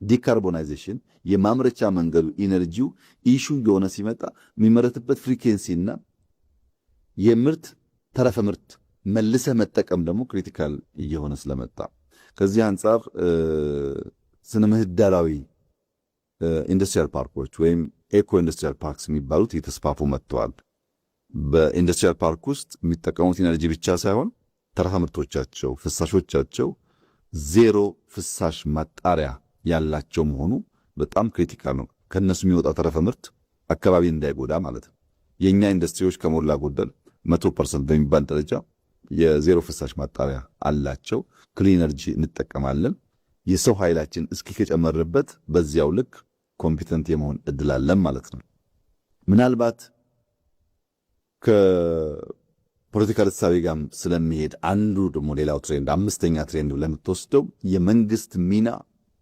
ዲካርቦናይዜሽን የማምረቻ መንገዱ ኢነርጂው ኢሹ የሆነ ሲመጣ የሚመረትበት ፍሪኬንሲና የምርት ተረፈ ምርት መልሰህ መጠቀም ደግሞ ክሪቲካል እየሆነ ስለመጣ ከዚህ አንጻር ስነ ምህዳራዊ ኢንዱስትሪያል ፓርኮች ወይም ኤኮ ኢንዱስትሪያል ፓርክስ የሚባሉት እየተስፋፉ መጥተዋል። በኢንዱስትሪያል ፓርክ ውስጥ የሚጠቀሙት ኢነርጂ ብቻ ሳይሆን ተረፈ ምርቶቻቸው፣ ፍሳሾቻቸው ዜሮ ፍሳሽ ማጣሪያ ያላቸው መሆኑ በጣም ክሪቲካል ነው። ከነሱ የሚወጣው ተረፈ ምርት አካባቢ እንዳይጎዳ ማለት ነው። የኛ ኢንዱስትሪዎች ከሞላ ጎደል 100% በሚባል ደረጃ የዜሮ ፍሳሽ ማጣሪያ አላቸው። ክሊን ኤነርጂ እንጠቀማለን። የሰው ኃይላችን እስኪ ከጨመረበት በዚያው ልክ ኮምፒተንት የመሆን እድል አለን ማለት ነው። ምናልባት ከፖለቲካል እሳቤ ጋር ስለሚሄድ አንዱ ደግሞ ሌላው ትሬንድ 5ኛ ትሬንድ ለምትወስደው የመንግስት ሚና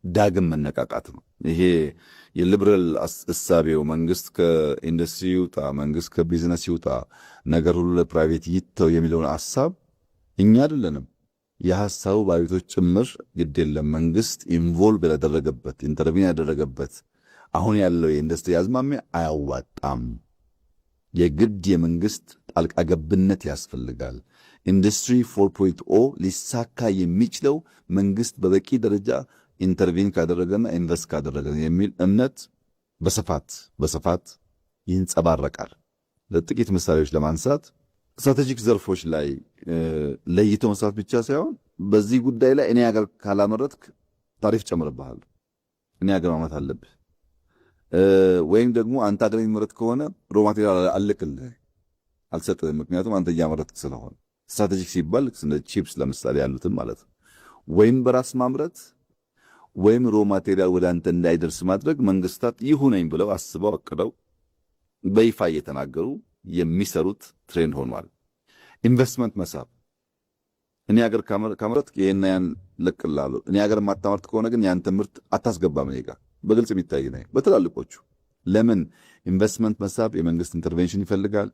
ዳግም መነቃቃት ነው። ይሄ የሊበራል እሳቤው መንግስት ከኢንዱስትሪ ይውጣ፣ መንግስት ከቢዝነስ ይውጣ፣ ነገር ሁሉ ለፕራይቬት ይተው የሚለውን ሐሳብ እኛ አይደለንም የሐሳቡ ባለቤቶች ጭምር ግድ የለም መንግስት ኢንቮልቭ ያደረገበት ኢንተርቪን ያደረገበት አሁን ያለው የኢንዱስትሪ አዝማሚያ አያዋጣም። የግድ የመንግስት ጣልቃ ገብነት ያስፈልጋል። ኢንዱስትሪ 4.0 ሊሳካ የሚችለው መንግስት በበቂ ደረጃ ኢንተርቪን ካደረገና ኢንቨስት ካደረገ የሚል እምነት በስፋት ይንጸባረቃል። ለጥቂት ምሳሌዎች ለማንሳት ስትራቴጂክ ዘርፎች ላይ ለይቶ መስራት ብቻ ሳይሆን በዚህ ጉዳይ ላይ እኔ ሀገር ካላመረትክ ታሪፍ ጨምርብሃል፣ እኔ ሀገር ማምረት አለብህ፣ ወይም ደግሞ አንተ ሀገር የሚመረት ከሆነ ሮ ማቴሪያል አልክልህ አልሰጥህም፣ ምክንያቱም አንተ እያመረትክ ስለሆነ። ስትራቴጂክ ሲባል እንደ ቺፕስ ለምሳሌ ያሉትን ማለት ነው። ወይም በራስ ማምረት ወይም ሮ ማቴሪያል ወደ አንተ እንዳይደርስ ማድረግ መንግስታት ይሁነኝ ብለው አስበው አቅደው በይፋ እየተናገሩ የሚሰሩት ትሬንድ ሆኗል። ኢንቨስትመንት መሳብ፣ እኔ ሀገር ካመረት ይሄን ያን ለቅላለሁ፣ እኔ ሀገር ማታመርት ከሆነ ግን ያንተ ምርት አታስገባም እኔ ጋር፣ በግልጽ የሚታይ ነው በትላልቆቹ። ለምን ኢንቨስትመንት መሳብ የመንግስት ኢንተርቬንሽን ይፈልጋል።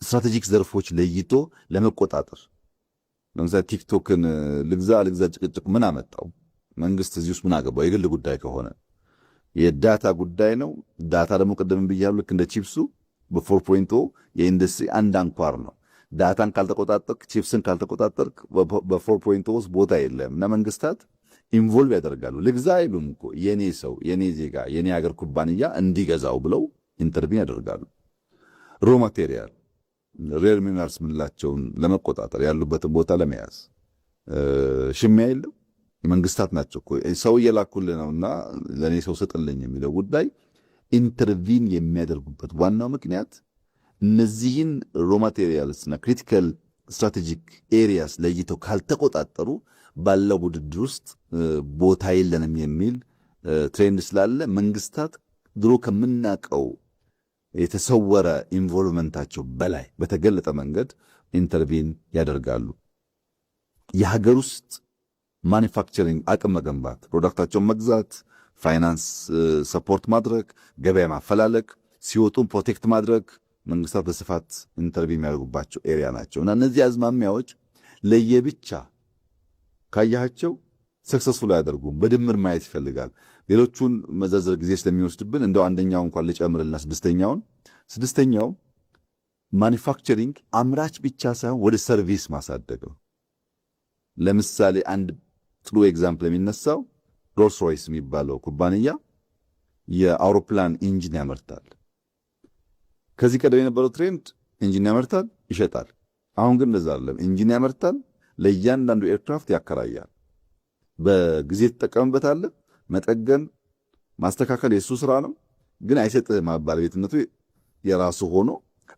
ስትራቴጂክ ዘርፎች ለይቶ ለመቆጣጠር ለምሳሌ ቲክቶክን ልግዛ ጭቅጭቅ ምን አመጣው? መንግስት እዚህ ውስጥ ምን አገባው? የግል ጉዳይ ከሆነ የዳታ ጉዳይ ነው። ዳታ ደግሞ ቅድም ብያለሁ፣ ልክ እንደ ቺፕሱ በ4.0 የኢንዱስትሪ አንድ አንኳር ነው። ዳታን ካልተቆጣጠርክ፣ ቺፕስን ካልተቆጣጠርክ በ4.0 ውስጥ ቦታ የለም እና መንግስታት ኢንቮልቭ ያደርጋሉ። ልግዛ አይሉም እኮ የኔ ሰው፣ የኔ ዜጋ፣ የኔ ሀገር ኩባንያ እንዲገዛው ብለው ኢንተርቪን ያደርጋሉ። ሮ ማቴሪያል ሬር ሚነራልስ ምንላቸውን ለመቆጣጠር ያሉበትን ቦታ ለመያዝ ሽሚያ የለም። መንግስታት ናቸው እኮ ሰው እየላኩልህ ነውና ለኔ ሰው ስጥልኝ የሚለው ጉዳይ ኢንተርቪን የሚያደርጉበት ዋናው ምክንያት እነዚህን ሮ ማቴሪያልስና ክሪቲካል ስትራቴጂክ ኤሪያስ ለይተው ካልተቆጣጠሩ ባለው ውድድር ውስጥ ቦታ የለንም የሚል ትሬንድ ስላለ መንግስታት ድሮ ከምናቀው የተሰወረ ኢንቮልቭመንታቸው በላይ በተገለጠ መንገድ ኢንተርቪን ያደርጋሉ። የሀገር ውስጥ ማኒፋክቸሪንግ አቅም መገንባት፣ ፕሮዳክታቸውን መግዛት፣ ፋይናንስ ሰፖርት ማድረግ፣ ገበያ ማፈላለግ፣ ሲወጡን ፕሮቴክት ማድረግ መንግስታት በስፋት ኢንተርቪን የሚያደርጉባቸው ኤሪያ ናቸው እና እነዚህ አዝማሚያዎች ለየብቻ ካያቸው ሰክሰስፉል አያደርጉም። በድምር ማየት ይፈልጋል። ሌሎቹን መዘርዘር ጊዜ ስለሚወስድብን እንደው አንደኛው እንኳን ልጨምርልና ስድስተኛው ማኒፋክቸሪንግ አምራች ብቻ ሳይሆን ወደ ሰርቪስ ማሳደግ ነው። ለምሳሌ አንድ ጥሩ ኤግዛምፕል የሚነሳው ሮልስ ሮይስ የሚባለው ኩባንያ የአውሮፕላን ኢንጂን ያመርታል። ከዚህ ቀደም የነበረው ትሬንድ ኢንጂን ያመርታል፣ ይሸጣል። አሁን ግን እንደዛ አይደለም። ኢንጂን ያመርታል፣ ለእያንዳንዱ ኤርክራፍት ያከራያል። በጊዜ ትጠቀምበታለህ። መጠገን ማስተካከል የሱ ስራ ነው፣ ግን አይሰጥህም። ባለቤትነቱ የራሱ ሆኖ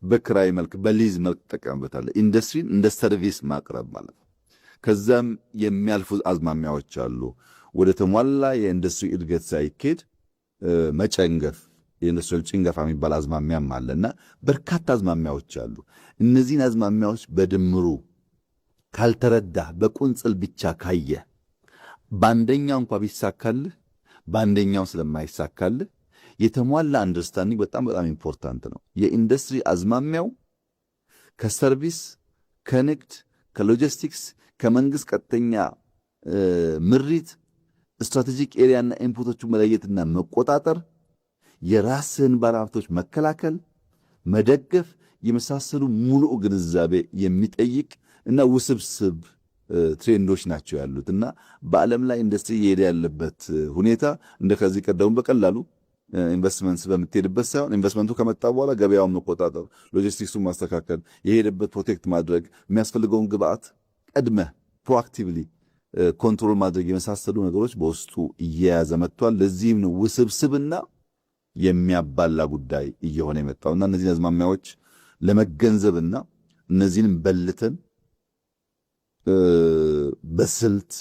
በክራይ መልክ በሊዝ መልክ ትጠቀምበታለህ። ኢንዱስትሪን እንደ ሰርቪስ ማቅረብ ማለት ነው። ከዛም የሚያልፉ አዝማሚያዎች አሉ። ወደ ተሟላ የኢንዱስትሪ እድገት ሳይኬድ መጨንገፍ፣ የኢንዱስትሪ ጭንገፋ የሚባል አዝማሚያም አለና በርካታ አዝማሚያዎች አሉ። እነዚህን አዝማሚያዎች በድምሩ ካልተረዳህ፣ በቁንጽል ብቻ ካየህ በአንደኛው እንኳ ቢሳካልህ በአንደኛው ስለማይሳካልህ የተሟላ አንደርስታንዲንግ በጣም ኢምፖርታንት ነው። የኢንዱስትሪ አዝማሚያው ከሰርቪስ፣ ከንግድ፣ ከሎጂስቲክስ፣ ከመንግስት ቀጥተኛ ምሪት ስትራቴጂክ ኤሪያና ኢንፑቶቹ መለየትና መቆጣጠር፣ የራስህን ባለሀብቶች መከላከል፣ መደገፍ የመሳሰሉ ሙሉ ግንዛቤ የሚጠይቅ እና ውስብስብ ትሬንዶች ናቸው ያሉት እና በዓለም ላይ ኢንዱስትሪ እየሄደ ያለበት ሁኔታ እንደ ከዚህ ቀደሙ በቀላሉ ኢንቨስትመንት በምትሄድበት ሳይሆን ኢንቨስትመንቱ ከመጣ በኋላ ገበያውን መቆጣጠር፣ ሎጂስቲክሱን ማስተካከል፣ የሄደበት ፕሮቴክት ማድረግ፣ የሚያስፈልገውን ግብአት ቀድመህ ፕሮአክቲቭሊ ኮንትሮል ማድረግ የመሳሰሉ ነገሮች በውስጡ እየያዘ መጥቷል። ለዚህም ነው ውስብስብና የሚያባላ ጉዳይ እየሆነ የመጣውና እነዚህን አዝማሚያዎች ለመገንዘብና እነዚህንም በልተን በስልት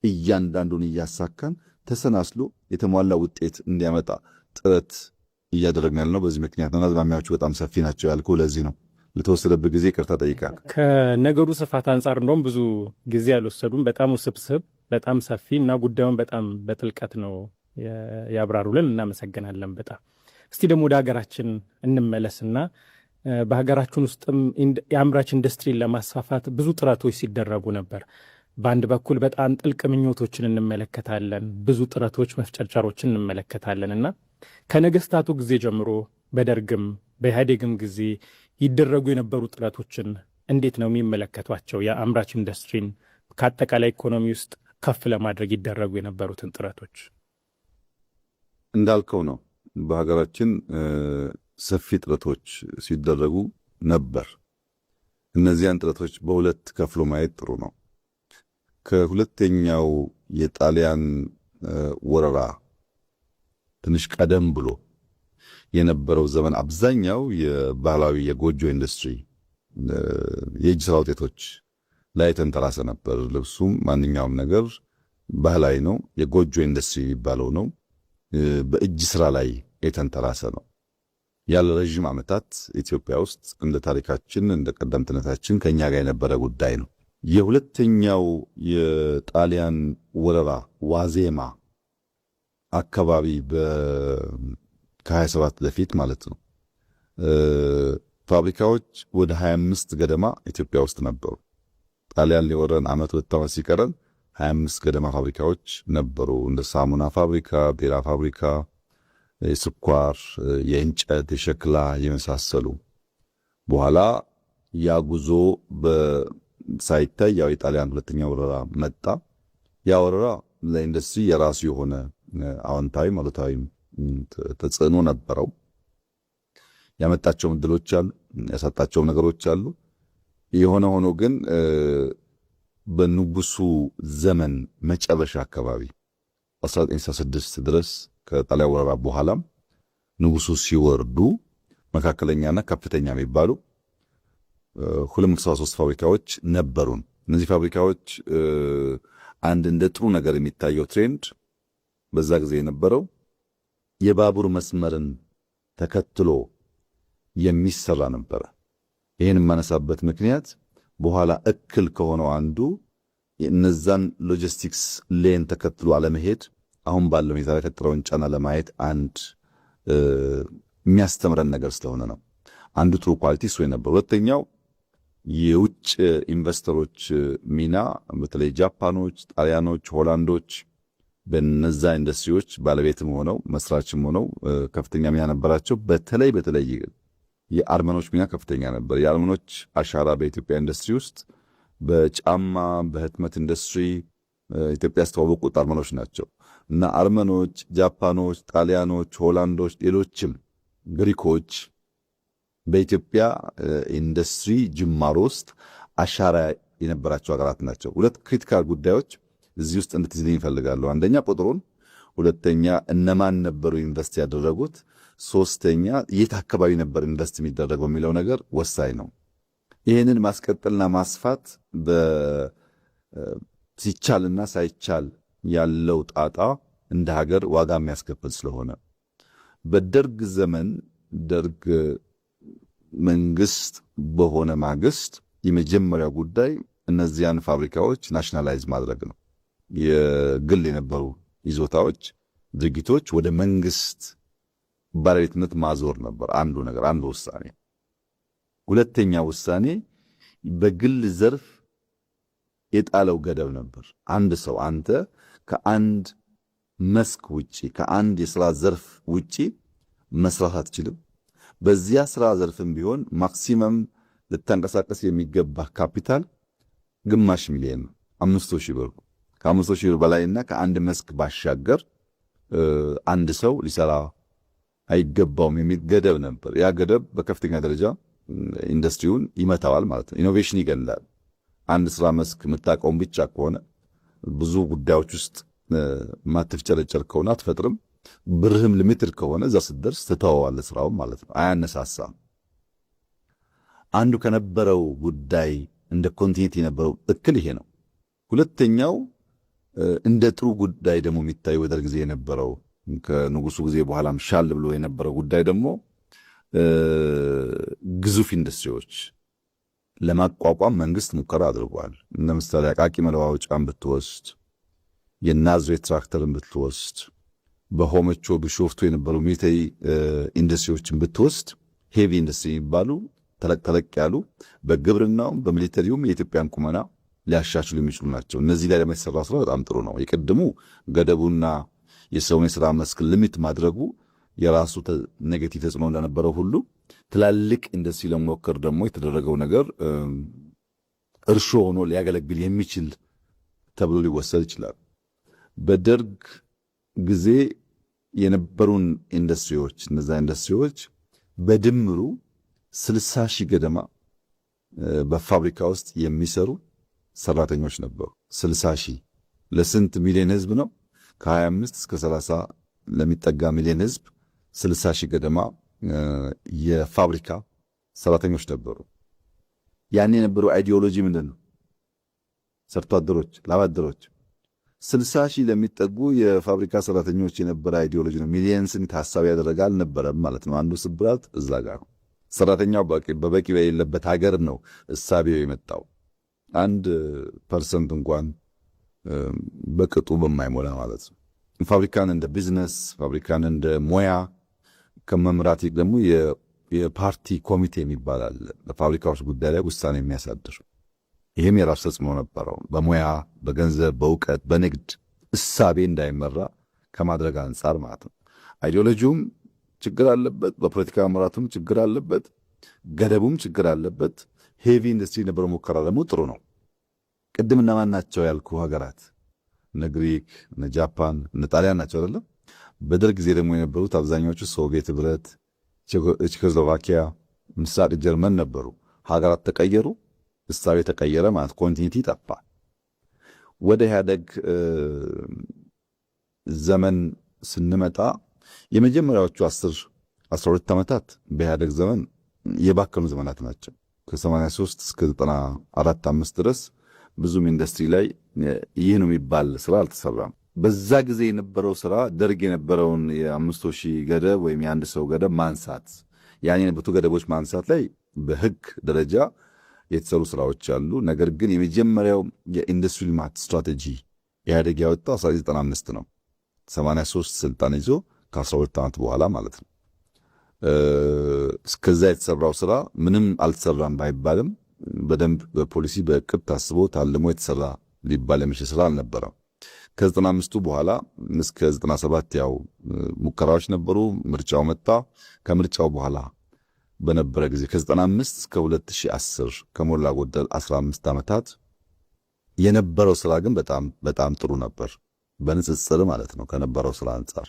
እያንዳንዱን እያሳካን ተሰናስሎ የተሟላ ውጤት እንዲያመጣ ጥረት እያደረግን ያለነው በዚህ ምክንያት ነው። አዝማሚያዎቹ በጣም ሰፊ ናቸው ያልኩ ለዚህ ነው። ለተወሰደበት ጊዜ ይቅርታ ጠይቃለሁ። ከነገሩ ስፋት አንጻር እንደውም ብዙ ጊዜ አልወሰዱም። በጣም ውስብስብ፣ በጣም ሰፊ እና ጉዳዩን በጣም በጥልቀት ነው ያብራሩልን። እናመሰግናለን በጣም። እስቲ ደግሞ ወደ ሀገራችን እንመለስና በሀገራችን ውስጥም የአምራች ኢንዱስትሪን ለማስፋፋት ብዙ ጥረቶች ሲደረጉ ነበር። በአንድ በኩል በጣም ጥልቅ ምኞቶችን እንመለከታለን፣ ብዙ ጥረቶች መፍጨርጨሮችን እንመለከታለን እና ከነገስታቱ ጊዜ ጀምሮ በደርግም በኢህአዴግም ጊዜ ይደረጉ የነበሩ ጥረቶችን እንዴት ነው የሚመለከቷቸው? የአምራች ኢንዱስትሪን ከአጠቃላይ ኢኮኖሚ ውስጥ ከፍ ለማድረግ ይደረጉ የነበሩትን ጥረቶች እንዳልከው ነው። በሀገራችን ሰፊ ጥረቶች ሲደረጉ ነበር። እነዚያን ጥረቶች በሁለት ከፍሎ ማየት ጥሩ ነው። ከሁለተኛው የጣሊያን ወረራ ትንሽ ቀደም ብሎ የነበረው ዘመን አብዛኛው የባህላዊ የጎጆ ኢንዱስትሪ የእጅ ስራ ውጤቶች ላይ ተንተራሰ ነበር። ልብሱም ማንኛውም ነገር ባህላዊ ነው። የጎጆ ኢንዱስትሪ የሚባለው ነው። በእጅ ስራ ላይ የተንተራሰ ነው። ያለ ረዥም ዓመታት ኢትዮጵያ ውስጥ እንደ ታሪካችን እንደ ቀደምትነታችን ከኛ ጋር የነበረ ጉዳይ ነው። የሁለተኛው የጣሊያን ወረራ ዋዜማ አካባቢ ከ27 በፊት ማለት ነው ፋብሪካዎች ወደ 25 ገደማ ኢትዮጵያ ውስጥ ነበሩ። ጣሊያን ሊወረን ዓመት 2 ዓመት ሲቀረን 25 ገደማ ፋብሪካዎች ነበሩ። እንደ ሳሙና ፋብሪካ፣ ቢራ ፋብሪካ፣ የስኳር፣ የእንጨት፣ የሸክላ የመሳሰሉ። በኋላ ያ ጉዞ ሳይታይ ያው የጣሊያን ሁለተኛ ወረራ መጣ። ያ ወረራ ለኢንዱስትሪ የራሱ የሆነ አዎንታዊ አሉታዊ ተጽዕኖ ነበረው። ያመጣቸው እድሎች አሉ፣ ያሳጣቸው ነገሮች አሉ። የሆነ ሆኖ ግን በንጉሱ ዘመን መጨረሻ አካባቢ 1966 ድረስ ከጣሊያን ወረራ በኋላም ንጉሱ ሲወርዱ መካከለኛና ከፍተኛ የሚባሉ 273 ፋብሪካዎች ነበሩን። እነዚህ ፋብሪካዎች አንድ እንደ ጥሩ ነገር የሚታየው ትሬንድ በዛ ጊዜ የነበረው የባቡር መስመርን ተከትሎ የሚሰራ ነበረ። ይህን የማነሳበት ምክንያት በኋላ እክል ከሆነው አንዱ እነዛን ሎጂስቲክስ ሌን ተከትሎ አለመሄድ አሁን ባለው ሁኔታ ላይ የፈጠረውን ጫና ለማየት አንድ የሚያስተምረን ነገር ስለሆነ ነው። አንዱ ትሩ ኳሊቲ እሱ ነበር። ሁለተኛው የውጭ ኢንቨስተሮች ሚና በተለይ ጃፓኖች፣ ጣሊያኖች፣ ሆላንዶች በነዛ ኢንዱስትሪዎች ባለቤትም ሆነው መስራችም ሆነው ከፍተኛ ሚና ነበራቸው። በተለይ የአርመኖች ሚና ከፍተኛ ነበር። የአርመኖች አሻራ በኢትዮጵያ ኢንዱስትሪ ውስጥ በጫማ በህትመት ኢንዱስትሪ ኢትዮጵያ ያስተዋወቁት አርመኖች ናቸው እና አርመኖች፣ ጃፓኖች፣ ጣሊያኖች፣ ሆላንዶች፣ ሌሎችም ግሪኮች በኢትዮጵያ ኢንዱስትሪ ጅማሮ ውስጥ አሻራ የነበራቸው ሀገራት ናቸው። ሁለት ክሪቲካል ጉዳዮች እዚህ ውስጥ እንድትይዝልኝ ይፈልጋለሁ። አንደኛ ቁጥሩን፣ ሁለተኛ እነማን ነበሩ ኢንቨስት ያደረጉት፣ ሶስተኛ የት አካባቢ ነበር ኢንቨስት የሚደረገው የሚለው ነገር ወሳኝ ነው። ይህንን ማስቀጠልና ማስፋት ሲቻልና ሳይቻል ያለው ጣጣ እንደ ሀገር ዋጋ የሚያስከፍል ስለሆነ በደርግ ዘመን ደርግ መንግስት በሆነ ማግስት የመጀመሪያው ጉዳይ እነዚያን ፋብሪካዎች ናሽናላይዝ ማድረግ ነው። የግል የነበሩ ይዞታዎች፣ ድርጊቶች ወደ መንግስት ባለቤትነት ማዞር ነበር አንዱ ነገር፣ አንዱ ውሳኔ። ሁለተኛ ውሳኔ በግል ዘርፍ የጣለው ገደብ ነበር። አንድ ሰው አንተ ከአንድ መስክ ውጪ ከአንድ የሥራ ዘርፍ ውጪ መስራት አትችልም። በዚያ ሥራ ዘርፍም ቢሆን ማክሲመም ልታንቀሳቀስ የሚገባ ካፒታል ግማሽ ሚሊዮን ነው፣ 500,000 ብር። ከ500,000 ብር በላይና ከአንድ መስክ ባሻገር አንድ ሰው ሊሰራ አይገባውም የሚል ገደብ ነበር። ያ ገደብ በከፍተኛ ደረጃ ኢንዱስትሪውን ይመታዋል ማለት ነው። ኢኖቬሽን ይገላል። አንድ ስራ መስክ የምታውቀውን ብቻ ከሆነ ብዙ ጉዳዮች ውስጥ ማትፍጨረጨር ከሆነ አትፈጥርም። ብርህም ሊሚትድ ከሆነ እዛ ስትደርስ ትተዋዋለህ ስራውን ማለት ነው። አያነሳሳም። አንዱ ከነበረው ጉዳይ እንደ ኮንቲኒቲ የነበረው እክል ይሄ ነው። ሁለተኛው እንደ ጥሩ ጉዳይ ደግሞ የሚታየው በደርግ ጊዜ የነበረው ከንጉሱ ጊዜ በኋላም ሻል ብሎ የነበረው ጉዳይ ደግሞ ግዙፍ ኢንዱስትሪዎች ለማቋቋም መንግስት ሙከራ አድርጓል። ለምሳሌ አቃቂ መለዋወጫን ብትወስድ፣ የናዝሬት ትራክተርን ብትወስድ፣ በሆመቾ ቢሾፍቱ የነበሩ ሚሊተሪ ኢንዱስትሪዎችን ብትወስድ ሄቪ ኢንዱስትሪ የሚባሉ ተለቅ ተለቅ ያሉ በግብርናውም በሚሊተሪውም የኢትዮጵያን ቁመና ሊያሻሽሉ የሚችሉ ናቸው። እነዚህ ላይ ለሚሰራ ስራ በጣም ጥሩ ነው። የቅድሙ ገደቡና የሰውን የሥራ መስክ ሊሚት ማድረጉ የራሱ ኔጌቲቭ ተጽዕኖ እንደነበረው ሁሉ ትላልቅ ኢንዱስትሪ ለመሞከር ደግሞ የተደረገው ነገር እርሾ ሆኖ ሊያገለግል የሚችል ተብሎ ሊወሰድ ይችላል። በደርግ ጊዜ የነበሩን ኢንዱስትሪዎች እነዛ ኢንዱስትሪዎች በድምሩ 60 ሺህ ገደማ በፋብሪካ ውስጥ የሚሰሩ ሰራተኞች ነበሩ። 60 ሺህ ለስንት ሚሊዮን ህዝብ ነው? ከ25 እስከ 30 ለሚጠጋ ሚሊዮን ህዝብ 60 ሺህ ገደማ የፋብሪካ ሰራተኞች ነበሩ። ያን የነበረው አይዲዮሎጂ ምንድን ነው? ሰርቶ አደሮች፣ ላብ አደሮች 60 ሺህ ለሚጠጉ የፋብሪካ ሰራተኞች የነበረ አይዲዮሎጂ ነው። ሚሊየንስን ታሳቢ ያደረገ አልነበረም ማለት ነው። አንዱ ስብራት እዛ ጋር ነው። ሰራተኛው በበቂ በሌለበት ሀገር ነው እሳቤው የመጣው። 1% እንኳን በቅጡ በማይሞላ ማለት ነው። ፋብሪካን እንደ ቢዝነስ፣ ፋብሪካን እንደ ሙያ ከመምራት ደግሞ የፓርቲ ኮሚቴ የሚባል አለ፣ በፋብሪካዎች ጉዳይ ላይ ውሳኔ የሚያሳድር። ይህም የራሱ ተጽዕኖ ነበረው። በሙያ በገንዘብ በእውቀት በንግድ እሳቤ እንዳይመራ ከማድረግ አንጻር ማለት ነው። አይዲዮሎጂውም ችግር አለበት፣ በፖለቲካ አመራቱም ችግር አለበት፣ ገደቡም ችግር አለበት። ሄቪ ኢንዱስትሪ ነበረ። ሙከራ ደግሞ ጥሩ ነው። ቅድም እነማን ናቸው ያልኩ ሀገራት እነ ግሪክ፣ እነ ጃፓን፣ እነ ጣሊያን ናቸው አይደለም። በደርግ ጊዜ ደግሞ የነበሩት አብዛኛዎቹ ሶቪየት ህብረት፣ ቼኮስሎቫኪያ፣ ምስራቅ ጀርመን ነበሩ። ሀገራት ተቀየሩ፣ እሳቤ ተቀየረ ማለት ኮንቲኒቲ ጠፋ። ወደ ኢህአደግ ዘመን ስንመጣ የመጀመሪያዎቹ 10-12 ዓመታት በኢህአደግ ዘመን የባከኑ ዘመናት ናቸው። ከ83 እስከ 94-5 ድረስ ብዙም ኢንዱስትሪ ላይ ይህ ነው የሚባል ስራ አልተሰራም። በዛ ጊዜ የነበረው ስራ ደርግ የነበረውን የ5,000 ገደብ ወይም የአንድ ሰው ገደብ ማንሳት፣ ያን የነበሩ ገደቦች ማንሳት ላይ በህግ ደረጃ የተሰሩ ስራዎች አሉ። ነገር ግን የመጀመሪያው የኢንዱስትሪ ልማት ስትራቴጂ ኢህአደግ ያወጣው 1995 ነው። 83 ስልጣን ይዞ ከ12 ዓመት በኋላ ማለት ነው። እስከዛ የተሰራው ስራ ምንም አልተሰራም ባይባልም በደንብ በፖሊሲ በእቅድ ታስቦ ታልሞ የተሰራ ሊባል የሚችል ስራ አልነበረም። ከ95ቱ በኋላ እስከ 97 ያው ሙከራዎች ነበሩ። ምርጫው መጣ። ከምርጫው በኋላ በነበረ ጊዜ ከ95 እስከ 2010 ከሞላ ጎደል 15 ዓመታት የነበረው ስራ ግን በጣም ጥሩ ነበር፣ በንጽጽር ማለት ነው። ከነበረው ስራ አንጻር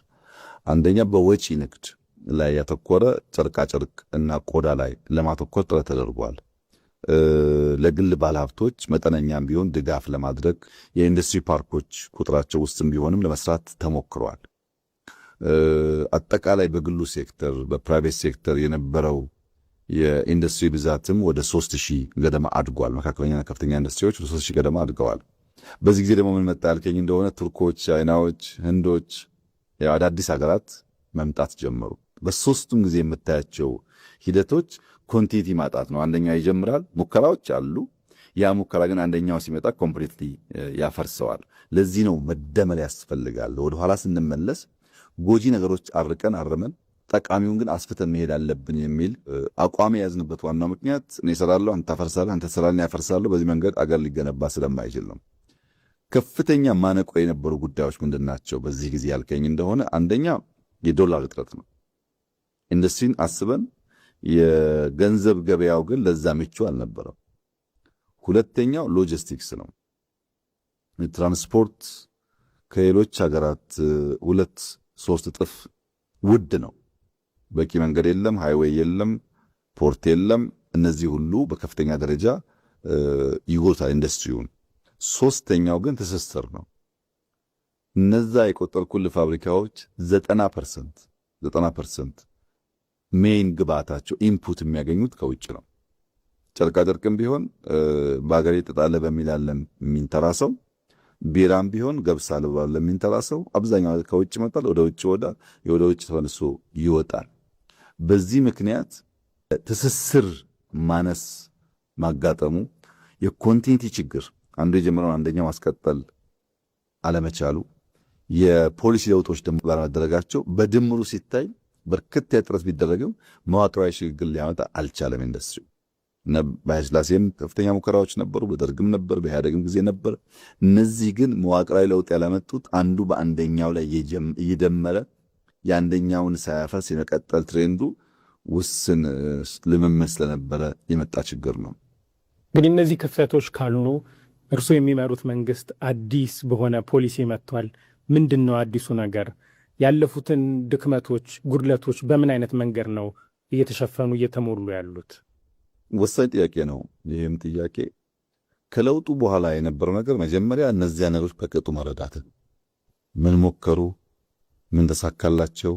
አንደኛ በወጪ ንግድ ላይ ያተኮረ ጨርቃጨርቅ እና ቆዳ ላይ ለማተኮር ጥረት ተደርጓል። ለግል ባለሀብቶች መጠነኛም ቢሆን ድጋፍ ለማድረግ የኢንዱስትሪ ፓርኮች ቁጥራቸው ውስጥም ቢሆንም ለመስራት ተሞክሯል። አጠቃላይ በግሉ ሴክተር በፕራይቬት ሴክተር የነበረው የኢንዱስትሪ ብዛትም ወደ 3000 ገደማ አድጓል። መካከለኛና ከፍተኛ ኢንዱስትሪዎች ወደ 3000 ገደማ አድገዋል። በዚህ ጊዜ ደግሞ ምን መጣ ያልከኝ እንደሆነ ቱርኮች፣ ቻይናዎች፣ ህንዶች አዳዲስ ሀገራት መምጣት ጀመሩ። በሶስቱም ጊዜ የምታያቸው ሂደቶች ኮንቲኒቲ ማጣት ነው። አንደኛው ይጀምራል፣ ሙከራዎች አሉ። ያ ሙከራ ግን አንደኛው ሲመጣ ኮምፕሊትሊ ያፈርሰዋል። ለዚህ ነው መደመር ያስፈልጋል። ወደኋላ ስንመለስ ጎጂ ነገሮች አርመን ጠቃሚውን ግን አስፍተን መሄድ አለብን የሚል አቋም የያዝንበት ዋናው ምክንያት እኔ እሰራለሁ፣ አንተ ታፈርሳለህ፣ አንተ ትሰራለህ፣ ያፈርሳለሁ። በዚህ መንገድ አገር ሊገነባ ስለማይችል ነው። ከፍተኛ ማነቆ የነበሩ ጉዳዮች ምንድን ናቸው? በዚህ ጊዜ ያልከኝ እንደሆነ አንደኛ የዶላር እጥረት ነው። ኢንዱስትሪን አስበን የገንዘብ ገበያው ግን ለዛ ምቹ አልነበረም። ሁለተኛው ሎጂስቲክስ ነው። ትራንስፖርት ከሌሎች ሀገራት 2-3 እጥፍ ውድ ነው። በቂ መንገድ የለም፣ ሃይዌይ የለም፣ ፖርት የለም። እነዚህ ሁሉ በከፍተኛ ደረጃ ይጎታል ኢንዱስትሪውን። ሶስተኛው ግን ትስስር ነው። እነዛ የቆጠርኩልህ ፋብሪካዎች 90% ሜይን ግብአታቸው ኢንፑት የሚያገኙት ከውጭ ነው። ጨርቃጨርቅም ቢሆን በአገሬ ጥጣለ በሚል አለ የሚንተራሰው፣ ቢራም ቢሆን ገብስ አልባ ለሚንተራሰው አብዛኛው ከውጭ ይመጣል። ወደ ውጭ ተመልሶ ይወጣል። በዚህ ምክንያት ትስስር ማነስ ማጋጠሙ፣ የኮንቲኒቲ ችግር አንዱ የጀመረውን አንደኛው ማስቀጠል አለመቻሉ፣ የፖሊሲ ለውጦች ደግሞ ባለመደረጋቸው በድምሩ ሲታይ በርከት ያለ ጥረት ቢደረግም መዋቅራዊ ሽግግር ሊያመጣ አልቻለም ኢንዱስትሪ። በኃይለሥላሴም ከፍተኛ ሙከራዎች ነበሩ፣ በደርግም ነበር፣ በኢህአደግም ጊዜ ነበር። እነዚህ ግን መዋቅራዊ ለውጥ ያላመጡት አንዱ በአንደኛው ላይ እየደመረ የአንደኛውን ሳያፈርስ የመቀጠል ትሬንዱ ውስን ልምምድ ስለነበረ የመጣ ችግር ነው። እንግዲህ እነዚህ ክፍተቶች ካሉ እርሱ የሚመሩት መንግስት አዲስ በሆነ ፖሊሲ መጥቷል። ምንድን ነው አዲሱ ነገር? ያለፉትን ድክመቶች፣ ጉድለቶች በምን አይነት መንገድ ነው እየተሸፈኑ እየተሞሉ ያሉት? ወሳኝ ጥያቄ ነው። ይህም ጥያቄ ከለውጡ በኋላ የነበረው ነገር መጀመሪያ እነዚያ ነገሮች በቅጡ መረዳትን፣ ምን ሞከሩ፣ ምን ተሳካላቸው፣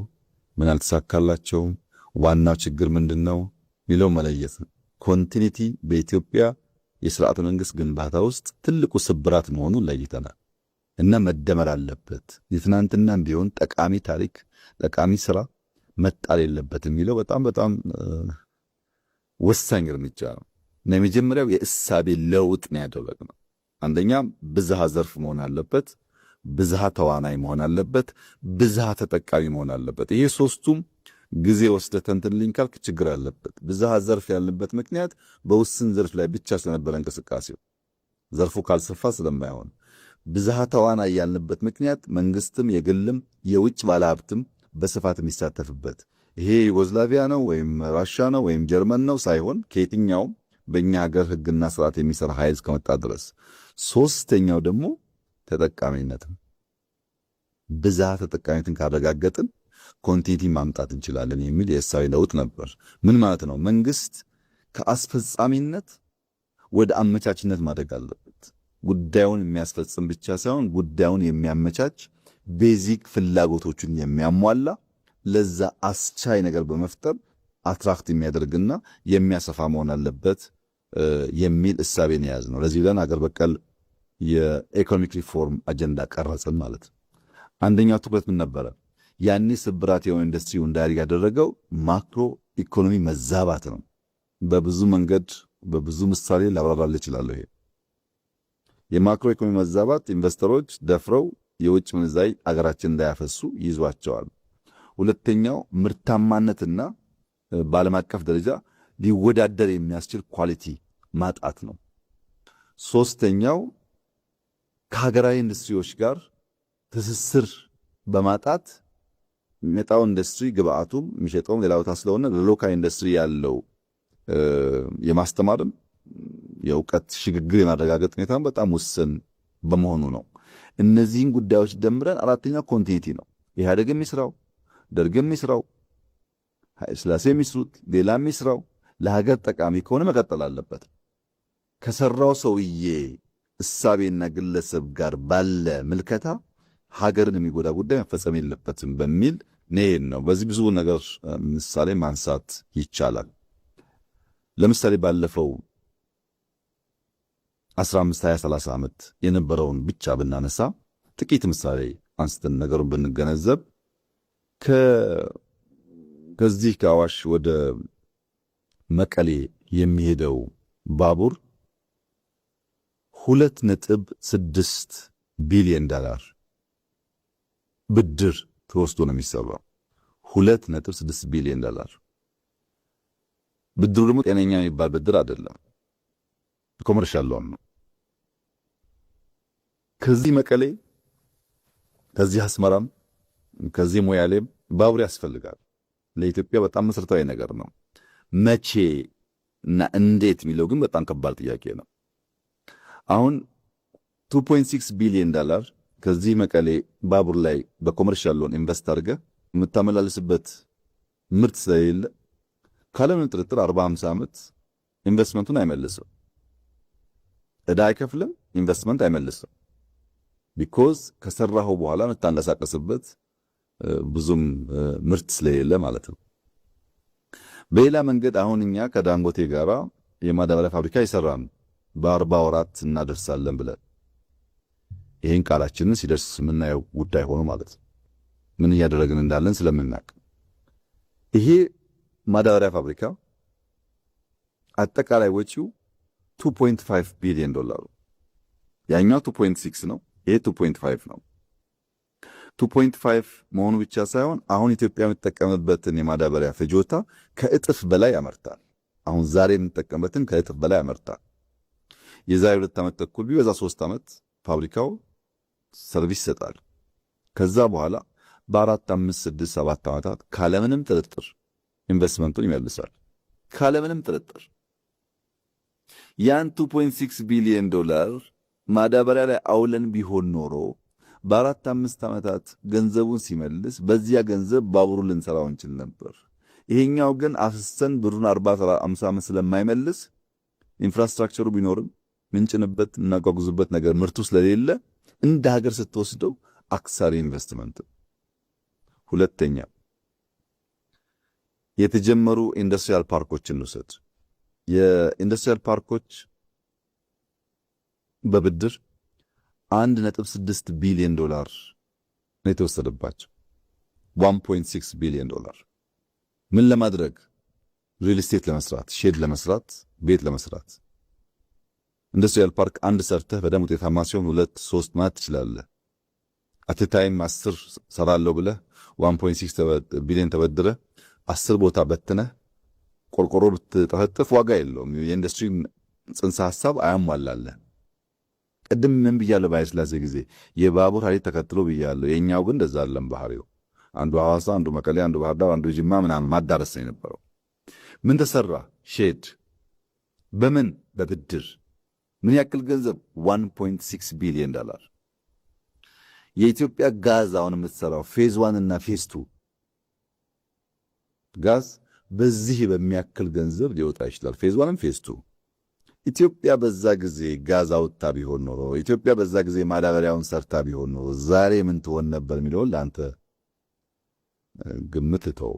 ምን አልተሳካላቸውም፣ ዋናው ችግር ምንድን ነው ሚለው መለየት ነው። ኮንቲኒቲ በኢትዮጵያ የስርዓተ መንግስት ግንባታ ውስጥ ትልቁ ስብራት መሆኑን ለይተናል እና መደመር አለበት። የትናንትናም ቢሆን ጠቃሚ ታሪክ፣ ጠቃሚ ስራ መጣል የለበትም የሚለው በጣም በጣም ወሳኝ እርምጃ ነው እና የመጀመሪያው የእሳቤ ለውጥ ነው ያደረግነው። አንደኛ ብዝሃ ዘርፍ መሆን አለበት፣ ብዝሃ ተዋናይ መሆን አለበት፣ ብዝሃ ተጠቃሚ መሆን አለበት። ይሄ ሶስቱም ጊዜ ወስደህ ተንትንልኝ ካልክ ችግር አለበት። ብዝሃ ዘርፍ ያልንበት ምክንያት በውስን ዘርፍ ላይ ብቻ ስለነበረ እንቅስቃሴው ዘርፉ ካልሰፋ ስለማይሆን፣ ብዝሃ ተዋናይ ያልንበት ምክንያት መንግስትም የግልም የውጭ ባለሀብትም በስፋት የሚሳተፍበት ይሄ ዩጎዝላቪያ ነው ወይም ራሻ ነው ወይም ጀርመን ነው ሳይሆን ከየትኛውም በእኛ ሀገር ህግና ስርዓት የሚሰራ ኃይል እስከመጣ ድረስ። ሶስተኛው ደግሞ ተጠቃሚነት ነው። ብዝሃ ተጠቃሚነትን ካረጋገጥን ኮንቲኒቲ ማምጣት እንችላለን የሚል የእሳቤ ለውጥ ነበር። ምን ማለት ነው? መንግስት ከአስፈጻሚነት ወደ አመቻችነት ማድረግ አለበት። ጉዳዩን የሚያስፈጽም ብቻ ሳይሆን ጉዳዩን የሚያመቻች፣ ቤዚክ ፍላጎቶችን የሚያሟላ፣ ለዛ አስቻይ ነገር በመፍጠር አትራክት የሚያደርግና የሚያሰፋ መሆን አለበት የሚል እሳቤን የያዝ ነው። ለዚህ ብለን አገር በቀል የኢኮኖሚክ ሪፎርም አጀንዳ ቀረጽን ማለት ነው። አንደኛው ትኩረት ምን ነበረ? ያኔ ስብራት የሆነ ኢንዱስትሪው እንዳያድግ ያደረገው ማክሮ ኢኮኖሚ መዛባት ነው። በብዙ መንገድ በብዙ ምሳሌ ላብራራል እችላለሁ። ይሄ የማክሮ ኢኮኖሚ መዛባት ኢንቨስተሮች ደፍረው የውጭ ምንዛሪ አገራችን እንዳያፈሱ ይዟቸዋል። ሁለተኛው ምርታማነትና በዓለም አቀፍ ደረጃ ሊወዳደር የሚያስችል ኳሊቲ ማጣት ነው። ሶስተኛው ከሀገራዊ ኢንዱስትሪዎች ጋር ትስስር በማጣት የሚመጣው ኢንዱስትሪ ግብአቱም የሚሸጠውም ሌላ ቦታ ስለሆነ ለሎካል ኢንዱስትሪ ያለው የማስተማርም የእውቀት ሽግግር የማረጋገጥ ሁኔታም በጣም ውስን በመሆኑ ነው። እነዚህን ጉዳዮች ደምረን አራተኛው ኮንቲኒቲ ነው። ኢህአዴግ የሚስራው፣ ደርግ የሚስራው፣ ኃይለ ሥላሴ የሚስሩት፣ ሌላ የሚስራው ለሀገር ጠቃሚ ከሆነ መቀጠል አለበት። ከሰራው ሰውዬ እሳቤና ግለሰብ ጋር ባለ ምልከታ ሀገርን የሚጎዳ ጉዳይ መፈጸም የለበትም በሚል ነው። በዚህ ብዙ ነገር ምሳሌ ማንሳት ይቻላል። ለምሳሌ ባለፈው 15፣ 20፣ 30 ዓመት የነበረውን ብቻ ብናነሳ ጥቂት ምሳሌ አንስተን ነገሩን ብንገነዘብ ከዚህ ከአዋሽ ወደ መቀሌ የሚሄደው ባቡር $2.6 ቢሊዮን ብድር ተወስዶ ነው የሚሰራው። $2.6 ቢሊዮን ብድሩ ደግሞ ጤነኛ የሚባል ብድር አይደለም፣ ኮመርሻል ሎን ነው። ከዚህ መቀሌ፣ ከዚህ አስመራም፣ ከዚህ ሞያሌም ባቡር ያስፈልጋል። ለኢትዮጵያ በጣም መሰረታዊ ነገር ነው። መቼ እና እንዴት የሚለው ግን በጣም ከባድ ጥያቄ ነው። አሁን $2.6 ቢሊዮን ከዚህ መቀሌ ባቡር ላይ በኮመርሻል ሎን ኢንቨስት አድርገህ የምታመላልስበት ምርት ስለሌለ ካለምን ጥርጥር 40-50 ዓመት ኢንቨስትመንቱን አይመልስም። ዕዳ አይከፍልም፣ ኢንቨስትመንት አይመልስም። ቢኮዝ ከሰራኸው በኋላ የምታንቀሳቀስበት ብዙም ምርት ስለሌለ ማለት ነው። በሌላ መንገድ አሁን እኛ ከዳንጎቴ ጋራ የማዳበሪያ ፋብሪካ ይሰራን በ40 ወራት እናደርሳለን ብለን ይሄን ቃላችንን ሲደርስ የምናየው ጉዳይ ሆኖ ማለት ነው። ምን እያደረግን እንዳለን ስለምናውቅ ይሄ ማዳበሪያ ፋብሪካ አጠቃላይ ወጪው $2.5 ቢሊዮን፣ ያኛው 2.6 ነው፣ ይሄ 2.5 ነው። 2.5 መሆኑ ብቻ ሳይሆን አሁን ኢትዮጵያ የምትጠቀምበትን የማዳበሪያ ፍጆታ ከእጥፍ በላይ ያመርታል። አሁን ዛሬ የምንጠቀምበትን ከእጥፍ በላይ ያመርታል። የዛሬ 2 ዓመት ተኩል ቢበዛ 3 ዓመት ፋብሪካው ሰርቪስ ይሰጣል። ከዛ በኋላ በ4፣ 5፣ 6፣ 7 ዓመታት ካለምንም ጥርጥር ኢንቨስትመንቱን ይመልሳል። ካለምንም ጥርጥር ያን $2.6 ቢሊዮን ማዳበሪያ ላይ አውለን ቢሆን ኖሮ በአራት አምስት ዓመታት ገንዘቡን ሲመልስ በዚያ ገንዘብ ባቡሩን ልንሰራው እንችል ነበር። ይሄኛው ግን አፍሰን ብሩን 40 50 ዓመት ስለማይመልስ ኢንፍራስትራክቸሩ ቢኖርም ምንጭንበት እናጓጉዝበት ነገር ምርቱ ስለሌለ እንደ ሀገር ስትወስደው አክሳሪ ኢንቨስትመንት። ሁለተኛ የተጀመሩ ኢንዱስትሪያል ፓርኮችን እንውሰድ። የኢንዱስትሪያል ፓርኮች በብድር $1.6 ቢሊዮን ነው የተወሰደባቸው። $1.6 ቢሊዮን ምን ለማድረግ? ሪል ስቴት ለመስራት፣ ሼድ ለመስራት፣ ቤት ለመስራት። ኢንዱስትሪያል ፓርክ አንድ ሰርተህ በደንብ ውጤታማ ሲሆን 2 3 ማለት ትችላለህ። አት ታይም 10 ሰራለሁ ብለህ 1.6 ቢሊዮን ተበድረህ 10 ቦታ በትነህ ቆርቆሮ ብትጠፈጥፍ ዋጋ የለውም። የኢንዱስትሪ ጽንሰ ሐሳብ አያሟላለህ። ቅድም ምን ብያለሁ? ባይስላሴ ጊዜ የባቡር ሐዲድ ተከትሎ ብያለሁ። የኛው ግን እንደዛ አይደለም ባህሪው። አንዱ ሐዋሳ፣ አንዱ መቀሌ፣ አንዱ ባህር ዳር፣ አንዱ ጅማ ምናምን ማዳረስ ነው የነበረው። ምን ተሰራ? ሼድ በምን? በብድር። ምን ያክል ገንዘብ? $1.6 ቢሊዮን። የኢትዮጵያ ጋዝ አሁን የምትሰራው ፌዝ 1 እና ፌዝ 2 ጋዝ በዚህ በሚያክል ገንዘብ ሊወጣ ይችላል። ፌዝ 1 ፌዝ 2 ኢትዮጵያ በዛ ጊዜ ጋዝ አውጥታ ቢሆን ኖሮ፣ ኢትዮጵያ በዛ ጊዜ ማዳበሪያውን ሰርታ ቢሆን ኖሮ ዛሬ ምን ትሆን ነበር የሚለውን ለአንተ ግምት ተው።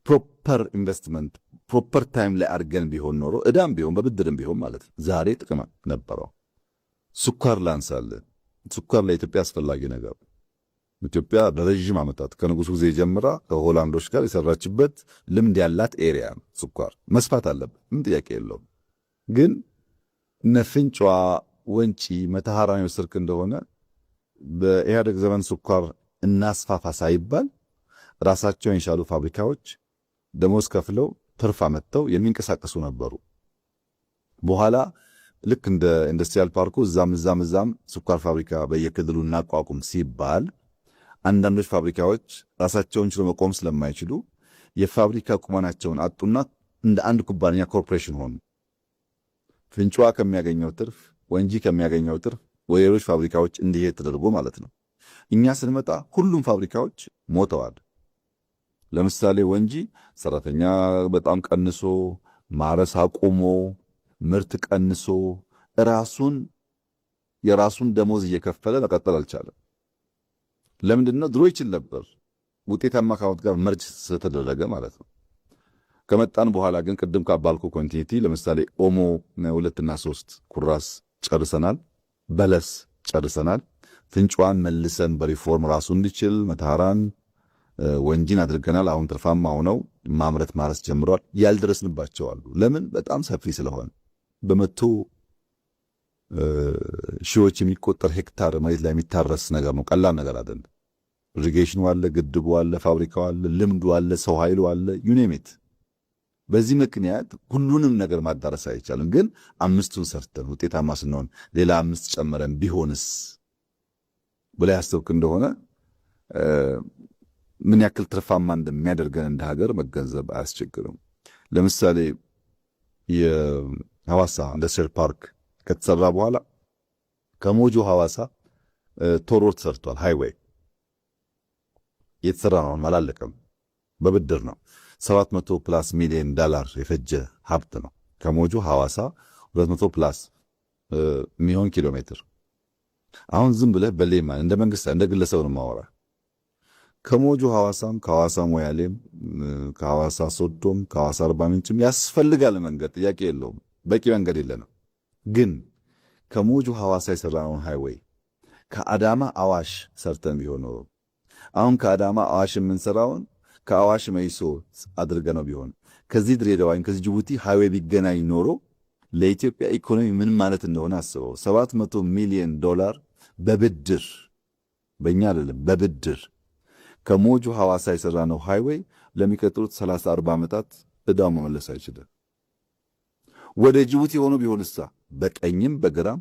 ፕሮፐር ኢንቨስትመንት ፕሮፐር ታይም ላይ አድርገን ቢሆን ኖሮ እዳም ቢሆን በብድርም ቢሆን ማለት ነው ዛሬ ጥቅም ነበረው። ስኳር ላንሳለን። ስኳር ለኢትዮጵያ አስፈላጊ ነገር። ኢትዮጵያ ለረጅም ዓመታት ከንጉሱ ጊዜ ጀምራ ከሆላንዶች ጋር የሰራችበት ልምድ ያላት ኤሪያ ነው። ስኳር መስፋት አለበት፣ ምን ጥያቄ የለውም። ግን እነ ፍንጯ፣ ወንጪ፣ መተሃራን የወሰድክ እንደሆነ በኢህአደግ ዘመን ስኳር እናስፋፋ ሳይባል ራሳቸውን የቻሉ ፋብሪካዎች ደሞዝ ከፍለው ትርፍ አመጥተው የሚንቀሳቀሱ ነበሩ። በኋላ ልክ እንደ ኢንዱስትሪያል ፓርኩ እዛም ስኳር ፋብሪካ በየክልሉ እናቋቁም ሲባል አንዳንዶች ፋብሪካዎች ራሳቸውን ችሎ መቆም ስለማይችሉ የፋብሪካ ቁመናቸውን አጡና እንደ አንድ ኩባንያ ኮርፖሬሽን ሆኑ። ፍንጯ ከሚያገኘው ትርፍ፣ ወንጂ ከሚያገኘው ትርፍ ወደ ሌሎች ፋብሪካዎች እንዲሄድ ተደርጎ ማለት ነው። እኛ ስንመጣ ሁሉም ፋብሪካዎች ሞተዋል። ለምሳሌ ወንጂ ሰራተኛ በጣም ቀንሶ፣ ማረስ አቁሞ፣ ምርት ቀንሶ የራሱን ደሞዝ እየከፈለ መቀጠል አልቻለም። ለምንድነው? ድሮ ይችል ነበር፣ ውጤታማ ካውንት ጋር መርጅ ስለተደረገ ማለት ነው። ከመጣን በኋላ ግን ቅድም ካባልኩ ኮንቲኒቲ ለምሳሌ ኦሞ 2 እና 3 ኩራስ ጨርሰናል፣ በለስ ጨርሰናል። ፍንጯን መልሰን በሪፎርም ራሱ እንዲችል መተሃራን ወንጂን አድርገናል። አሁን ትርፋማ ሆነው ማምረት ማረስ ጀምረዋል። ያልደረስንባቸው አሉ። ለምን? በጣም ሰፊ ስለሆነ በመቶ ሺዎች የሚቆጠር ሄክታር መሬት ላይ የሚታረስ ነገር ነው። ቀላል ነገር አይደለም። ኢሪጌሽኑ አለ፣ ግድቡ አለ፣ ፋብሪካው አለ፣ ልምዱ አለ፣ ሰው ኃይሉ አለ፣ ዩኔሚት። በዚህ ምክንያት ሁሉንም ነገር ማዳረስ አይቻልም። ግን 5ቱን ሰርተን ውጤታማ ስንሆን ሌላ 5 ጨምረን ቢሆንስ ብለህ ያሰብክ እንደሆነ ምን ያክል ትርፋማ እንደሚያደርገን እንደ ሀገር መገንዘብ አያስቸግርም። ለምሳሌ የሐዋሳ ኢንዱስትሪያል ፓርክ ከተሰራ በኋላ ከሞጆ ሐዋሳ ቶር ሮድ ተሰርቷል። ሃይዌይ የተሰራ ነው፣ አላለቀም። በብድር ነው። $700+ ሚሊዮን የፈጀ ሀብት ነው። ከሞጆ ሐዋሳ 200+ የሚሆን ኪሎ ሜትር። አሁን ዝም ብለህ በሌማን እንደ መንግስት እንደ ግለሰብ ነው ማወራ። ከሞጆ ሐዋሳም ከሐዋሳ ሞያሌም ከሐዋሳ ሶዶም ከሐዋሳ አርባ ምንጭም ያስፈልጋል መንገድ፣ ጥያቄ የለውም። በቂ መንገድ የለንም። ግን ከሞጆ ሐዋሳ የሰራነውን ሃይዌይ ከአዳማ አዋሽ ሰርተን ቢሆን ኖሮ አሁን ከአዳማ አዋሽ የምንሰራውን ከአዋሽ መይሶ አድርገነው ቢሆን ከዚህ ድሬዳዋ ወይም ከዚህ ጅቡቲ ሃይዌይ ቢገናኝ ኖሮ ለኢትዮጵያ ኢኮኖሚ ምን ማለት እንደሆነ አስበው። $700 ሚሊዮን በብድር በእኛ አይደለም በብድር ከሞጆ ሐዋሳ የሰራነው ሃይዌይ ለሚቀጥሉት 30-40 ዓመታት ዕዳው መመለስ አይችልም። ወደ ጅቡቲ ሆኖ ቢሆንሳ በቀኝም በግራም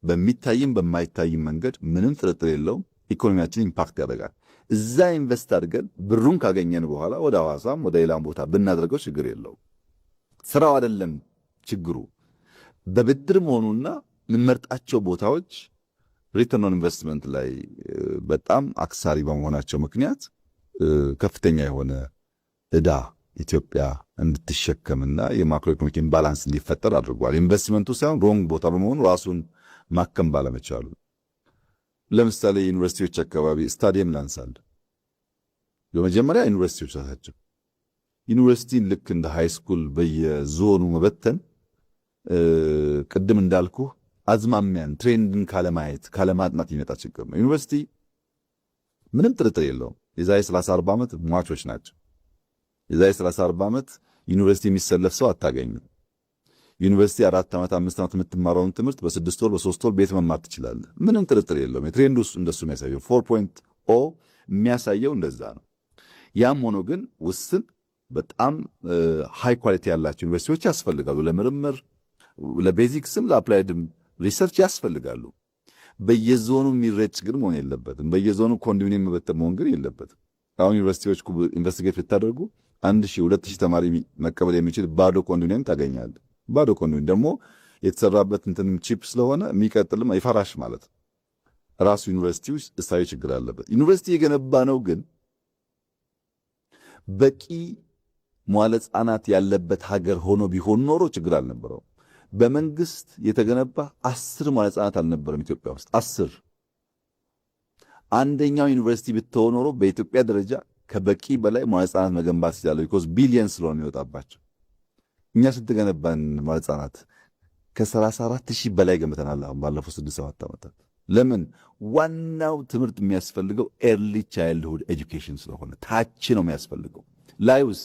በሚታይም በማይታይም መንገድ ምንም ጥርጥር የለውም ኢኮኖሚያችን ኢምፓክት ያደርጋል። እዛ ኢንቨስት አድርገን ብሩን ካገኘን በኋላ ወደ ሐዋሳም ወደ ሌላም ቦታ ብናደርገው ችግር የለውም። ስራው አይደለም ችግሩ፣ በብድር መሆኑና የምንመርጣቸው ቦታዎች ሪተርን ኦን ኢንቨስትመንት ላይ በጣም አክሳሪ በመሆናቸው ምክንያት ከፍተኛ የሆነ ዕዳ ኢትዮጵያ እንድትሸከምና የማክሮ ኢኮኖሚክ ኢምባላንስ እንዲፈጠር አድርጓል። ኢንቨስትመንቱ ሳይሆን ሮንግ ቦታ በመሆኑ ራሱን ማከም ባለመቻሉ። ለምሳሌ ዩኒቨርሲቲዎች አካባቢ ስታዲየም ላንሳል። በመጀመሪያ ዩኒቨርሲቲዎች ራሳቸው ዩኒቨርሲቲን ልክ እንደ ሃይ ስኩል በየዞኑ መበተን ቅድም እንዳልኩ አዝማሚያን ትሬንድን ካለማየት ካለማጥናት የሚመጣ ችግር ነው። ዩኒቨርሲቲ ምንም ጥርጥር የለውም የዛሬ 30-40 ዓመት ሟቾች ናቸው። የዛሬ 30-40 ዓመት ዩኒቨርሲቲ የሚሰለፍ ሰው አታገኝም። ዩኒቨርሲቲ 4 ዓመት 5 ዓመት የምትማረውን ትምህርት በ6 ወር በ3 ወር ቤት መማር ትችላለህ። ምንም ጥርጥር የለውም። የትሬንዱ እንደሱ የሚያሳየው 4.0 የሚያሳየው እንደዛ ነው። ያም ሆኖ ግን ውስን በጣም ሃይ ኳሊቲ ያላቸው ዩኒቨርሲቲዎች ያስፈልጋሉ። ለምርምር ለቤዚክስም ለአፕላይድም ሪሰርች ያስፈልጋሉ። በየዞኑ የሚረጭ ግን መሆን የለበትም። በየዞኑ ኮንዶሚኒየም መበተን መሆን ግን የለበትም። አሁን ዩኒቨርሲቲዎች ኢንቨስቲጌት ብታደርጉ 1000-2000 ተማሪ መቀበል የሚችል ባዶ ኮንዶሚኒየም ታገኛለህ። ባዶ ኮንዶሚኒየም ደግሞ የተሰራበት እንትን ቺፕ ስለሆነ የሚቀጥልም ይፈራሽ ማለት ነው። ራሱ ዩኒቨርሲቲው እሳቤ ችግር አለበት። ዩኒቨርሲቲ የገነባ ነው ግን በቂ መዋለ ሕጻናት ያለበት ሀገር ሆኖ ቢሆን ኖሮ ችግር አልነበረው። በመንግስት የተገነባ 10 መዋለ ሕጻናት አልነበረም ኢትዮጵያ ውስጥ 10። አንደኛው ዩኒቨርሲቲ ብትሆን ኖሮ በኢትዮጵያ ደረጃ ከበቂ በላይ መዋለ ሕጻናት መገንባት ይችላል። ቢኮዝ ቢሊየን ስለሆነ የሚወጣባቸው። እኛ ስትገነባን መዋለ ሕጻናት ከ34,000 በላይ ገንብተናል አሁን ባለፈው 6-7 ዓመታት። ለምን? ዋናው ትምህርት የሚያስፈልገው ኤርሊ ቻይልድሁድ ኤጁኬሽን ስለሆነ ታች ነው የሚያስፈልገው። ላይውስ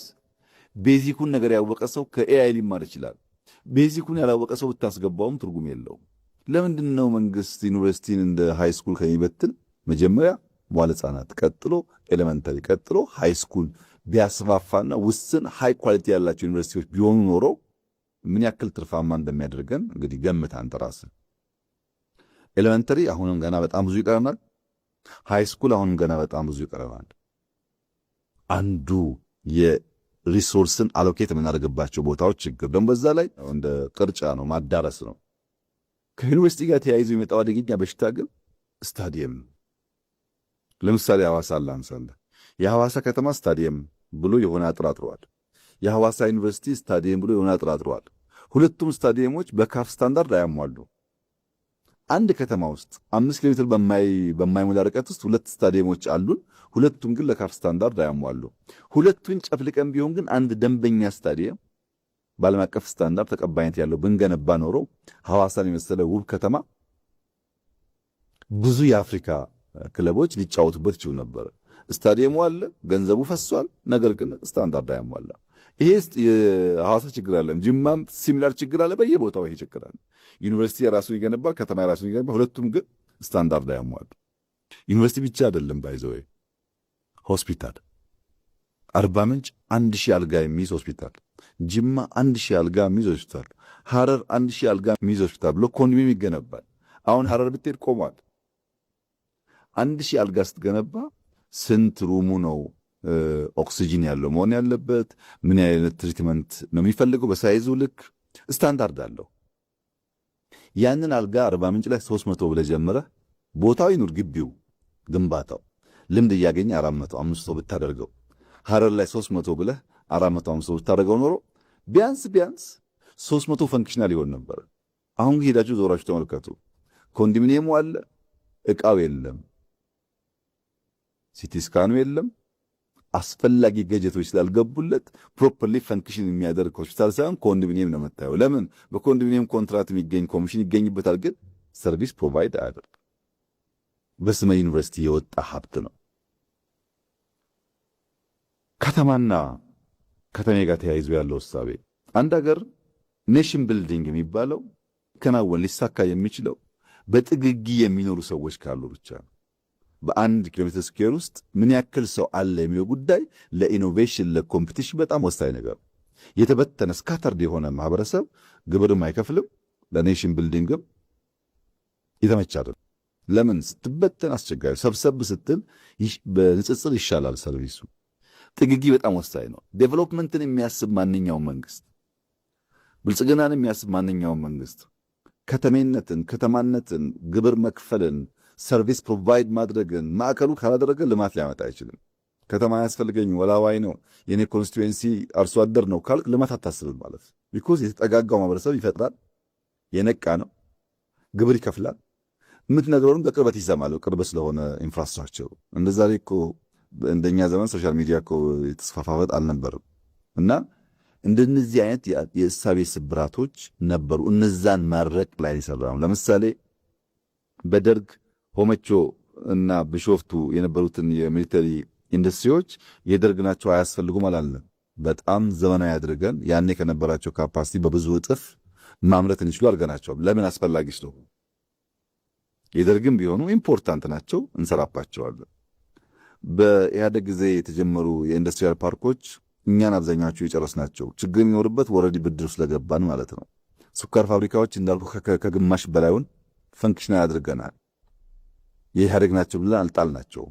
ቤዚኩን ነገር ያወቀ ሰው ከኤአይ ሊማር ይችላል። ቤዚኩን ያላወቀ ሰው ብታስገባውም ትርጉም የለውም። ለምንድን ነው መንግስት ዩኒቨርሲቲን እንደ ሃይ ስኩል ከሚበትን መጀመሪያ መዋለ ሕጻናት ቀጥሎ ኤሌመንተሪ ቀጥሎ ሃይ ስኩል ቢያስፋፋና ውስን ሃይ ኳሊቲ ያላቸው ዩኒቨርሲቲዎች ቢሆኑ ኖሮ ምን ያክል ትርፋማ እንደሚያደርገን እንግዲህ ገምት አንተ ራስህ። ኤሌመንተሪ አሁንም ገና በጣም ብዙ ይቀረናል። ሃይ ስኩል አሁንም ገና በጣም ብዙ ይቀረናል። አንዱ የሪሶርስን አሎኬት የምናደርግባቸው ቦታዎች ችግር ደግሞ በዛ ላይ እንደ ቅርጫ ነው፣ ማዳረስ ነው። ከዩኒቨርሲቲ ጋር ተያይዞ የመጣው አደገኛ በሽታ ግን ስታዲየም። ለምሳሌ ሐዋሳ ላንሳለ። የሐዋሳ ከተማ ስታዲየም ብሎ የሆነ አጥራጥሯል። የሐዋሳ ዩኒቨርሲቲ ስታዲየም ብሎ የሆነ አጥራጥሯል። ሁለቱም ስታዲየሞች በካፍ ስታንዳርድ አያሟሉ። አንድ ከተማ ውስጥ 5 ኪሎ ሜትር በማይሞላ ርቀት ውስጥ 2 ስታዲየሞች አሉን። ሁለቱም ግን ለካፍ ስታንዳርድ አያሟሉ። ሁለቱን ጨፍልቀን ቢሆን ግን አንድ ደንበኛ ስታዲየም በዓለም አቀፍ ስታንዳርድ ተቀባይነት ያለው ብንገነባ ኖሮ ሐዋሳን የመሰለ ውብ ከተማ ብዙ የአፍሪካ ክለቦች ሊጫወቱበት ይችሉ ነበር። ስታዲየሙ አለ፣ ገንዘቡ ፈሷል፣ ነገር ግን ስታንዳርድ አያሟላ። ይሄ የሐዋሳ ችግር አለ። ጅማም ሲሚላር ችግር አለ። በየቦታው ይሄ ችግር አለ። ዩኒቨርሲቲ የራሱን ይገነባል፣ ከተማ የራሱን ይገነባል። ሁለቱም ግን ስታንዳርድ አያሟሉ። ዩኒቨርሲቲ ብቻ አይደለም ባይዘው ሆስፒታል አርባ ምንጭ 1000 አልጋ የሚይዝ ሆስፒታል፣ ጅማ 1000 አልጋ የሚይዝ ሆስፒታል፣ ሐረር 1000 አልጋ የሚይዝ ሆስፒታል ብሎ ኮንዶሚኒየም ይገነባል። አሁን ሐረር ብትሄድ ቆሟል። 1000 አልጋ ስትገነባ ስንት ሩሙ ነው ኦክሲጂን ያለው መሆን ያለበት? ምን አይነት ትሪትመንት ነው የሚፈልገው? በሳይዙ ልክ ስታንዳርድ አለው። ያንን አልጋ አርባ ምንጭ ላይ 300 ብለህ ጀምረህ ቦታው ይኑር ግቢው ግንባታው ልምድ እያገኘ 400 500 ብታደርገው ሐረር ላይ 300 ብለህ 400 500 ብታደርገው ኖሮ ቢያንስ 300 ፈንክሽናል ይሆን ነበር። አሁን ሄዳችሁ ዞራችሁ ተመልከቱ። ኮንዶሚኒየሙ አለ፣ ዕቃው የለም፣ ሲቲ ስካኑ የለም። አስፈላጊ ገጀቶች ስላልገቡለት ፕሮፐርሊ ፈንክሽን የሚያደርግ ሆስፒታል ሳይሆን ኮንዶሚኒየም ነው የምታየው። ለምን? በኮንዶሚኒየም ኮንትራት የሚገኝ ኮሚሽን ይገኝበታል፣ ግን ሰርቪስ ፕሮቫይድ አያደርግ። በስመ ዩኒቨርሲቲ የወጣ ሀብት ነው። ከተማና ከተሜ ጋር ተያይዞ ያለው እሳቤ አንድ ሀገር ኔሽን ቢልዲንግ የሚባለው ከናወን ሊሳካ የሚችለው በጥግጊ የሚኖሩ ሰዎች ካሉ ብቻ ነው። በ1 ኪሎ ሜትር ስኩዌር ውስጥ ምን ያክል ሰው አለ የሚለው ጉዳይ ለኢኖቬሽን ለኮምፒቲሽን በጣም ወሳኝ ነገር። የተበተነ ስካተርድ የሆነ ማህበረሰብ ግብርም አይከፍልም፣ ለኔሽን ቢልዲንግም የተመቸ አይደለም። ለምን? ስትበተን አስቸጋሪ፣ ሰብሰብ ስትል በንጽጽር ይሻላል ሰርቪሱ። ጥግጊ በጣም ወሳኝ ነው። ዴቨሎፕመንትን የሚያስብ ማንኛውም መንግስት፣ ብልጽግናን የሚያስብ ማንኛውም መንግስት ከተሜነትን፣ ከተማነትን፣ ግብር መክፈልን፣ ሰርቪስ ፕሮቫይድ ማድረግን ማዕከሉ ካላደረገ ልማት ሊያመጣ አይችልም። ከተማ ያስፈልገኝ ወላዋይ ነው የኔ ኮንስቲትዌንሲ አርሶ አደር ነው ካልክ ልማት አታስብም ማለት ቢኮዝ የተጠጋጋው ማህበረሰብ ይፈጥራል፣ የነቃ ነው፣ ግብር ይከፍላል፣ የምትነግረውንም በቅርበት ይሰማል። ቅርብ ስለሆነ ኢንፍራስትራክቸሩ እንደዛ ላይ እኮ እንደኛ ዘመን ሶሻል ሚዲያ እኮ የተስፋፋበት አልነበርም። እና እንደነዚህ አይነት የእሳቤ ስብራቶች ነበሩ። እነዛን ማድረቅ ላይ ይሰራሉ። ለምሳሌ በደርግ ሆመቾ እና ቢሾፍቱ የነበሩትን የሚሊተሪ ኢንዱስትሪዎች የደርግ ናቸው አያስፈልጉም አላለም። በጣም ዘመናዊ አድርገን ያኔ ከነበራቸው ካፓሲቲ በብዙ እጥፍ ማምረት እንችሉ አድርገናቸው። ለምን አስፈላጊ ስለሆኑ የደርግም ቢሆኑ ኢምፖርታንት ናቸው፣ እንሰራባቸዋለን። በኢህአደግ ጊዜ የተጀመሩ የኢንዱስትሪያል ፓርኮች እኛን አብዛኛዎቹ የጨረስናቸው ችግር የሚኖርበት ወረዲ ብድር ስለገባን ማለት ነው። ስኳር ፋብሪካዎች እንዳልኩ ከግማሽ በላዩን ፈንክሽናል አድርገናል። የኢህአደግ ናቸው ብለን አልጣልናቸው።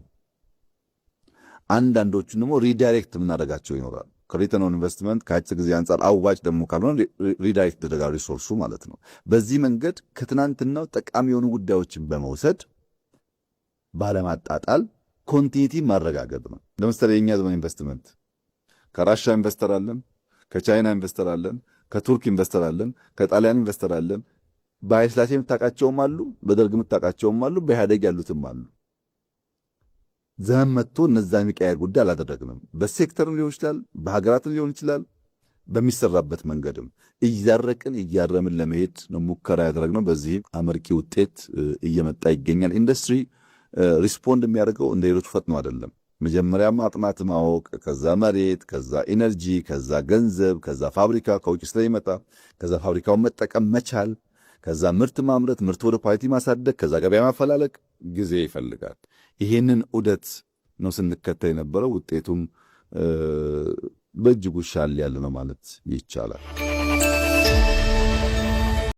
አንዳንዶቹን ደግሞ ሪዳይሬክት የምናደርጋቸው ይኖራል። ከሪተርን ኦን ኢንቨስትመንት ከአጭር ጊዜ አንጻር አዋጭ ደግሞ ካልሆነ ሪዳይሬክት ተደረጋሪ ሪሶርሱ ማለት ነው። በዚህ መንገድ ከትናንትናው ጠቃሚ የሆኑ ጉዳዮችን በመውሰድ ባለማጣጣል ኮንቲኒቲ ማረጋገጥ ነው። ለምሳሌ የኛ ዘመን ኢንቨስትመንት ከራሻ ኢንቨስተር አለን፣ ከቻይና ኢንቨስተር አለን፣ ከቱርክ ኢንቨስተር አለን፣ ከጣሊያን ኢንቨስተር አለን። በኃይለሥላሴ የምታውቃቸውም አሉ፣ በደርግ የምታውቃቸውም አሉ፣ በኢህአደግ ያሉትም አሉ። ዘመን መጥቶ እነዛን የሚቀያየር ጉዳይ አላደረግንም። በሴክተርም ሊሆን ይችላል፣ በሀገራትም ሊሆን ይችላል። በሚሰራበት መንገድም እያረቅን እያረምን ለመሄድ ነው ሙከራ ያደረግነው። በዚህም አመርቂ ውጤት እየመጣ ይገኛል። ኢንዱስትሪ ሪስፖንድ የሚያደርገው እንደ ሌሎቹ ፈጥኖ አይደለም። መጀመሪያ ማጥናት ማወቅ፣ ከዛ መሬት፣ ከዛ ኢነርጂ፣ ከዛ ገንዘብ፣ ከዛ ፋብሪካ ከውጭ ስለሚመጣ ከዛ ፋብሪካውን መጠቀም መቻል፣ ከዛ ምርት ማምረት፣ ምርት ወደ ኳሊቲ ማሳደግ፣ ከዛ ገበያ ማፈላለቅ ጊዜ ይፈልጋል። ይሄንን ዑደት ነው ስንከተል የነበረው። ውጤቱም በእጅጉ ሻል ያለ ነው ማለት ይቻላል።